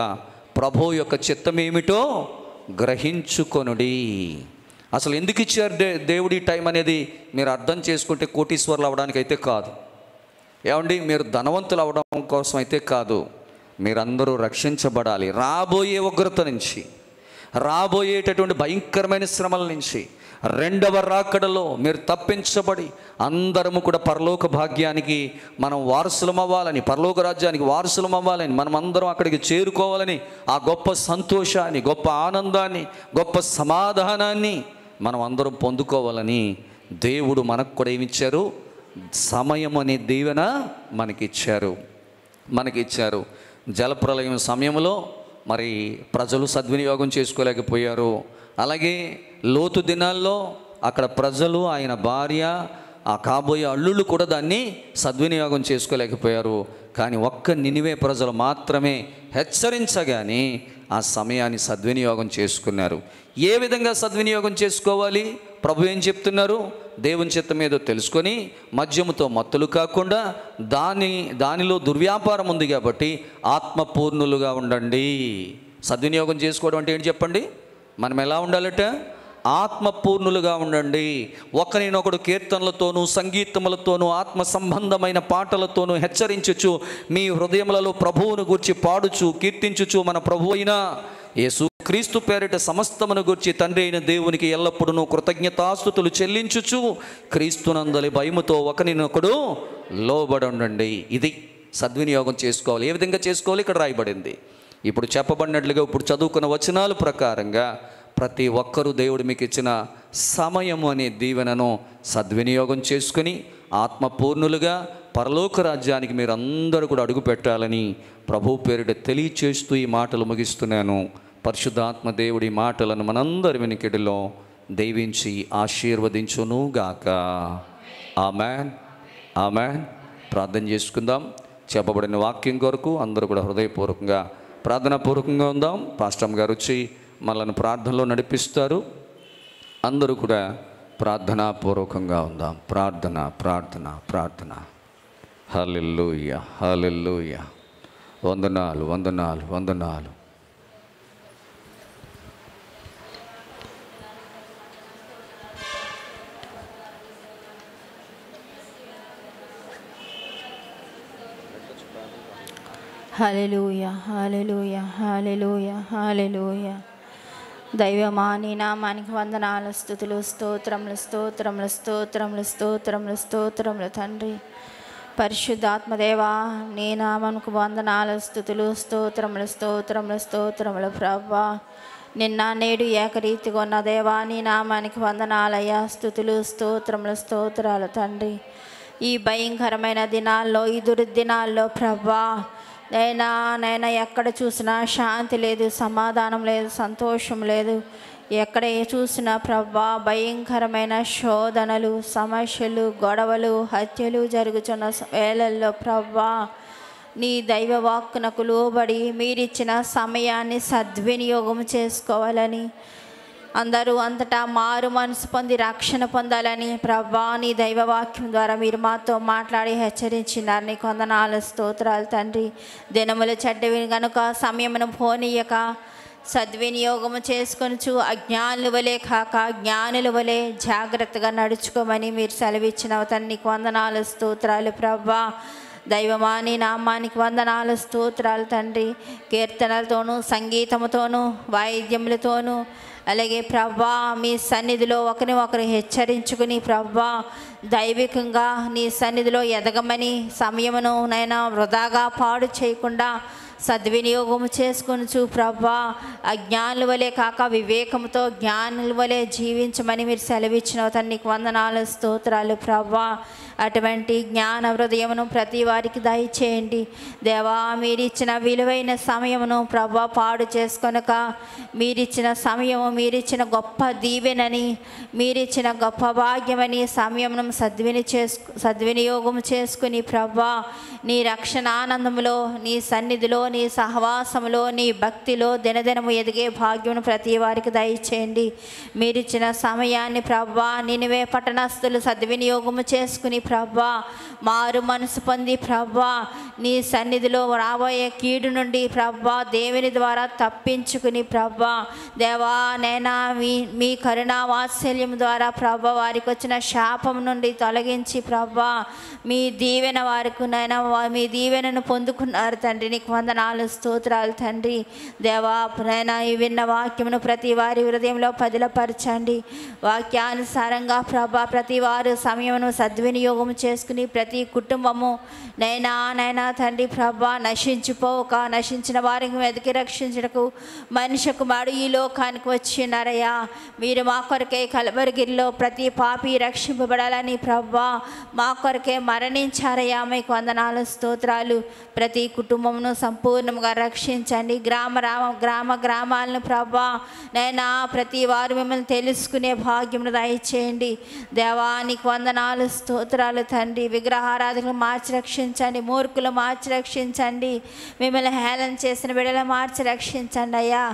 ప్రభువు యొక్క చిత్తమేమిటో గ్రహించుకొనుడి. అసలు ఎందుకు ఇచ్చారు దేవుడి టైం అనేది మీరు అర్థం చేసుకుంటే కోటీశ్వర్లు అవ్వడానికి అయితే కాదు. ఏమండి, మీరు ధనవంతులు అవ్వడం కోసం అయితే కాదు. మీరందరూ రక్షించబడాలి. రాబోయే ఉగ్రత నుంచి, రాబోయేటటువంటి భయంకరమైన శ్రమల నుంచి, రెండవ రాకడలో మీరు తప్పించబడి అందరము కూడా పరలోక భాగ్యానికి మనం వారసులం అవ్వాలని, పరలోక రాజ్యానికి వారసులం అవ్వాలని, మనం అందరం అక్కడికి చేరుకోవాలని, ఆ గొప్ప సంతోషాన్ని, గొప్ప ఆనందాన్ని, గొప్ప సమాధానాన్ని మనం అందరం పొందుకోవాలని దేవుడు మనకు కూడా ఏమిచ్చారు? సమయం అనే దీవెన మనకిచ్చారు. జలప్రలయం సమయంలో మరి ప్రజలు సద్వినియోగం చేసుకోలేకపోయారు. అలాగే లోతు దినాల్లో అక్కడ ప్రజలు, ఆయన భార్య, ఆ కాబోయే అల్లుళ్ళు కూడా దాన్ని సద్వినియోగం చేసుకోలేకపోయారు. కానీ ఒక్క నినివే ప్రజలు మాత్రమే హెచ్చరించగానే ఆ సమయాన్ని సద్వినియోగం చేసుకున్నారు. ఏ విధంగా సద్వినియోగం చేసుకోవాలి? ప్రభు ఏం చెప్తున్నారు? దేవుని చిత్తం ఏదో తెలుసుకొని మద్యముతో మత్తులు కాకుండా దానిలో దుర్వ్యాపారం ఉంది కాబట్టి ఆత్మపూర్ణులుగా ఉండండి. సద్వినియోగం చేసుకోవడం అంటే ఏంటి చెప్పండి? మనం ఎలా ఉండాలట? ఆత్మపూర్ణులుగా ఉండండి. ఒకరినొకడు కీర్తనలతోనూ, సంగీతములతోనూ, ఆత్మ సంబంధమైన పాటలతోనూ హెచ్చరించుచు మీ హృదయములలో ప్రభువును గూర్చి పాడుచు కీర్తించుచు మన ప్రభు అయిన యేసుక్రీస్తు పేరిట సమస్తమును గూర్చి తండ్రి అయిన దేవునికి ఎల్లప్పుడూ కృతజ్ఞతాస్తుతులు చెల్లించుచు క్రీస్తునందలి భయముతో ఒకరినొకడు లోబడి ఉండండి. ఇది సద్వినియోగం చేసుకోవాలి. ఏ విధంగా చేసుకోవాలి? ఇక్కడ రాయబడింది. ఇప్పుడు చెప్పబడినట్లుగా ఇప్పుడు చదువుకున్న వచనాల ప్రకారంగా ప్రతి ఒక్కరూ దేవుడు మీకు ఇచ్చిన సమయము అనే దీవెనను సద్వినియోగం చేసుకుని ఆత్మపూర్ణులుగా పరలోక రాజ్యానికి మీరు అందరూ కూడా అడుగు పెట్టాలని ప్రభు పేరిట తెలియచేస్తూ ఈ మాటలు ముగిస్తున్నాను. పరిశుద్ధాత్మ దేవుడి మాటలను మనందరి వెనుకడిలో దీవించి ఆశీర్వదించునుగాక. Amen, amen. ప్రార్థన చేసుకుందాం. చెప్పబడిన వాక్యం కొరకు అందరూ కూడా హృదయపూర్వకంగా ప్రార్థనాపూర్వకంగా ఉందాం. పాస్టర్ గారు వచ్చి మనల్ని ప్రార్థనలో నడిపిస్తారు. అందరూ కూడా ప్రార్థనాపూర్వకంగా ఉందాం. ప్రార్థన ప్రార్థన ప్రార్థన. హల్లెలూయా, హల్లెలూయా. వందనాలు, వందనాలు, వందనాలు. హల్లెలూయా, హల్లెలూయా, హల్లెలూయా, హల్లెలూయా. దైవమా నీ నామానికి వందనాలు, స్తుతులు, స్తోత్రములు, స్తోత్రములు, స్తోత్రములు, స్తోత్రములు, స్తోత్రములు తండ్రి. పరిశుద్ధాత్మదేవా నీ నామానికి వందనాలు, స్తుతులు, స్తోత్రములు, స్తోత్రములు, స్తోత్రములు. ప్రభువా నిన్న నేడు ఏకరీతిగా ఉన్న దేవా నీ నామానికి వందనాలయ్యా. స్తుతులు, స్తోత్రములు, స్తోత్రాలు తండ్రి. ఈ భయంకరమైన దినాల్లో, ఈ దుర్దినాల్లో ప్రభువా నైనా ఎక్కడ చూసినా శాంతి లేదు, సమాధానం లేదు, సంతోషం లేదు. ఎక్కడ చూసినా ప్రభువా భయంకరమైన శోధనలు, సమస్యలు, గొడవలు, హత్యలు జరుగుతున్న వేళల్లో ప్రభువా నీ దైవ వాక్కునకు లోబడి మీరిచ్చిన సమయాన్ని సద్వినియోగం చేసుకోవాలని, అందరూ అంతటా మారు మనసు పొంది రక్షణ పొందాలని ప్రభువా నీ దైవవాక్యం ద్వారా మీరు మాతో మాట్లాడి హెచ్చరించినారు. నీ వందనాలు, స్తోత్రాలు తండ్రి. దినములు చెడ్డవి గనుక సమయమును పోనీయక సద్వినియోగము చేసుకొనుచు అజ్ఞానుల వలె కాక జ్ఞానుల వలె జాగ్రత్తగా నడుచుకోమని మీరు సెలవిచ్చిన తండ్రికి వందనాలు స్తోత్రాలు ప్రభా. దైవమా నీ నామానికి వందనాలు స్తోత్రాలు తండ్రి. కీర్తనలతోనూ సంగీతముతోనూ వాయిద్యములతోనూ అలాగే ప్రభా మీ సన్నిధిలో ఒకరిని హెచ్చరించుకుని ప్రభా దైవికంగా నీ సన్నిధిలో ఎదగమని సమయమును నైనా వృధాగా పాడు చేయకుండా సద్వినియోగము చేసుకొనుచు ప్రభా అజ్ఞానుల వలె కాక వివేకంతో జ్ఞానుల వలె జీవించమని మీరు సెలవిచ్చిన తండ్రికి వందనాలు స్తోత్రాలు ప్రభా. అటువంటి జ్ఞాన హృదయమును ప్రతి వారికి దయచేయండి దేవా. మీరిచ్చిన విలువైన సమయమును ప్రభా పాడు చేసుకొనక మీరిచ్చిన సమయము మీరిచ్చిన గొప్ప దీవెనని మీరిచ్చిన గొప్ప భాగ్యమని సమయమును సద్వినియోగం చేసుకుని ప్రభా నీ రక్షణ ఆనందములో నీ సన్నిధిలో నీ సహవాసములో నీ భక్తిలో దినదినము ఎదిగే భాగ్యమును ప్రతి వారికి దయచేయండి. మీరిచ్చిన సమయాన్ని ప్రభా నినివే పట్టణస్థులు సద్వినియోగము చేసుకుని ప్రభా మారు మనసు పొంది ప్రభా నీ సన్నిధిలో రాబోయే కీడు నుండి ప్రభా దేవుని ద్వారా తప్పించుకుని ప్రభా దేవా నైనా మీ కరుణా వాత్సల్యం ద్వారా ప్రభా వారికి వచ్చిన శాపం నుండి తొలగించి ప్రభా మీ దీవెన వారికి నైనా మీ దీవెనను పొందుకున్నారు తండ్రి. నీకు వందనాలు స్తోత్రాలు తండ్రి. దేవా నైనా ఈ విన్న వాక్యమును ప్రతి వారి హృదయంలో పదిలపరచండి. వాక్యానుసారంగా ప్రభా ప్రతి వారు సమయమును సద్వినియోగం చేసుకుని ప్రతి కుటుంబము నైనా తండ్రి ప్రభా నశించిపోక నశించిన వారికి వెతికి రక్షించటకు మనిషి కుమారుడు ఈ లోకానికి వచ్చినారయ్యా. మీరు మా కొరకే కలవరిగిరిలో ప్రతి పాపి రక్షింపబడాలని ప్రభా మా కొరకే మరణించారయ్యా. మీకు వందనాలు స్తోత్రాలు. ప్రతి కుటుంబమును సంపూర్ణంగా రక్షించండి. గ్రామాలను ప్రభా నైనా ప్రతి వారు మిమ్మల్ని తెలుసుకునే భాగ్యమును దయచేయండి దేవానికి వందనాలు స్తోత్రాలు తండ్రి. విగ్రహారాధకులు మార్చి రక్షించండి. మూర్ఖులు మార్చి రక్షించండి. మిమ్మల్ని హేళన చేసిన బిడ్డలు మార్చి రక్షించండి అయ్యా.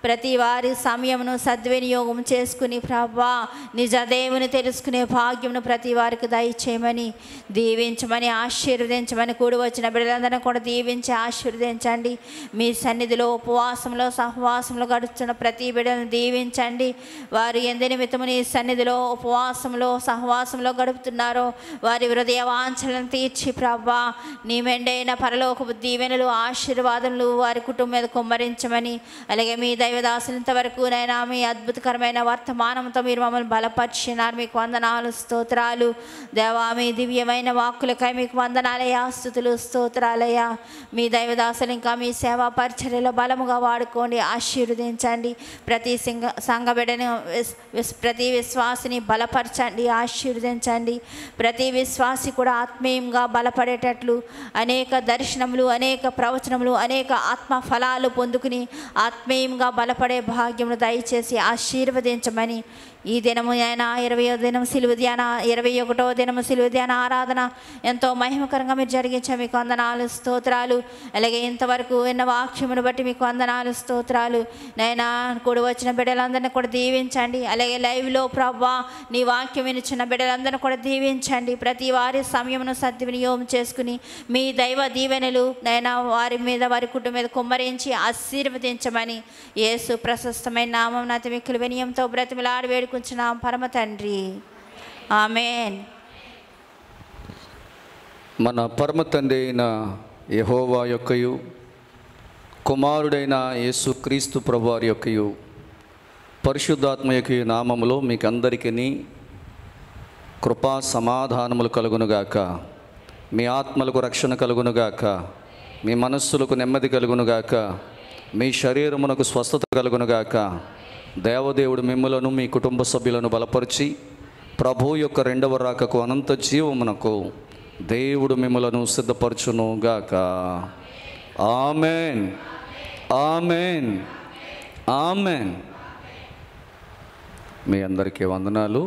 ప్రతి వారి సమయమును సద్వినియోగం చేసుకుని ప్రభా నిజ దేవుని తెలుసుకునే భాగ్యమును ప్రతి వారికి దయచేయమని దీవించమని ఆశీర్వదించమని కూడి వచ్చిన బిడ్డలందరినీ కూడా దీవించి ఆశీర్వదించండి. మీ సన్నిధిలో ఉపవాసంలో సహవాసంలో గడుస్తున్న ప్రతి బిడ్డలను దీవించండి. వారు ఎందు నిమిత్తము నీ సన్నిధిలో ఉపవాసంలో సహవాసంలో గడుపుతున్నారో వారి హృదయ వాంఛలను తీర్చి ప్రభా నీ మెండైన పరలోకపు దీవెనలు ఆశీర్వాదములు వారి కుటుంబం మీద కుమ్మరించమని అలాగే మీ దైవదాసులు ఇంతవరకు నైనా మీ అద్భుతకరమైన వర్తమానంతో మీరు మమ్మల్ని బలపరిచినారు. మీకు వందనాలు స్తోత్రాలు దేవా. మీ దివ్యమైన వాక్కులకై మీకు వందనాలయ్యా స్తుతులు స్తోత్రాలయ్యా. మీ దైవదాసులు ఇంకా మీ సేవా పరిచర్యలో బలముగా వాడుకోండి ఆశీర్వదించండి. ప్రతి సంఘ బిడ్డను ప్రతి విశ్వాసిని బలపరచండి ఆశీర్వదించండి. ప్రతి విశ్వాసి కూడా ఆత్మీయంగా బలపడేటట్లు అనేక దర్శనములు అనేక ప్రవచనములు అనేక ఆత్మ ఫలాలు పొందుకుని ఆత్మీయంగా బలపడే భాగ్యమును దయచేసి ఆశీర్వదించమని ఈ దినము అయినా 20వ దినం సిలువ ధ్యాన 21వ దినము సిలువ ధ్యాన ఆరాధన ఎంతో మహిమకరంగా మీరు జరిగించారు. మీకు వందనాలు స్తోత్రాలు. అలాగే ఇంతవరకు విన్న వాక్యమును బట్టి మీకు వందనాలు స్తోత్రాలు. నైనా కూడి వచ్చిన బిడ్డలందరినీ కూడా దీవించండి. అలాగే లైవ్లో ప్రభా నీ వాక్యం వినిచిన బిడ్డలందరినీ కూడా దీవించండి. ప్రతి వారి సమయమును సద్వినియోగం చేసుకుని మీ దైవ దీవెనలు నైనా వారి మీద వారి కుటుంబం మీద కుమ్మరించి ఆశీర్వదించమని యేసు ప్రశస్తమైన నామం అతి మిక్కుల వినయంతో బ్రతిమలాడి వేడుకుంటున్నాం పరమ తండ్రి. ఆమేన్. మన పరమ తండ్రి అయిన యెహోవా యొక్కయు కుమారుడైన యేసుక్రీస్తు ప్రభువారి యొక్కయు పరిశుద్ధాత్మ యొక్క నామములో మీకు అందరికీ కృపా సమాధానములు కలుగునుగాక. మీ ఆత్మలకు రక్షణ కలుగునుగాక. మీ మనస్సులకు నెమ్మది కలుగునుగాక. మీ శరీరమునకు స్వస్థత కలుగునుగాక. దేవదేవుడు మిమ్మలను మీ కుటుంబ సభ్యులను బలపరిచి ప్రభు యొక్క రెండవ రాకకు అనంత జీవమునకు దేవుడు మిమ్మలను సిద్ధపరచునుగాక. Amen, amen, amen. మీ అందరికీ వందనాలు.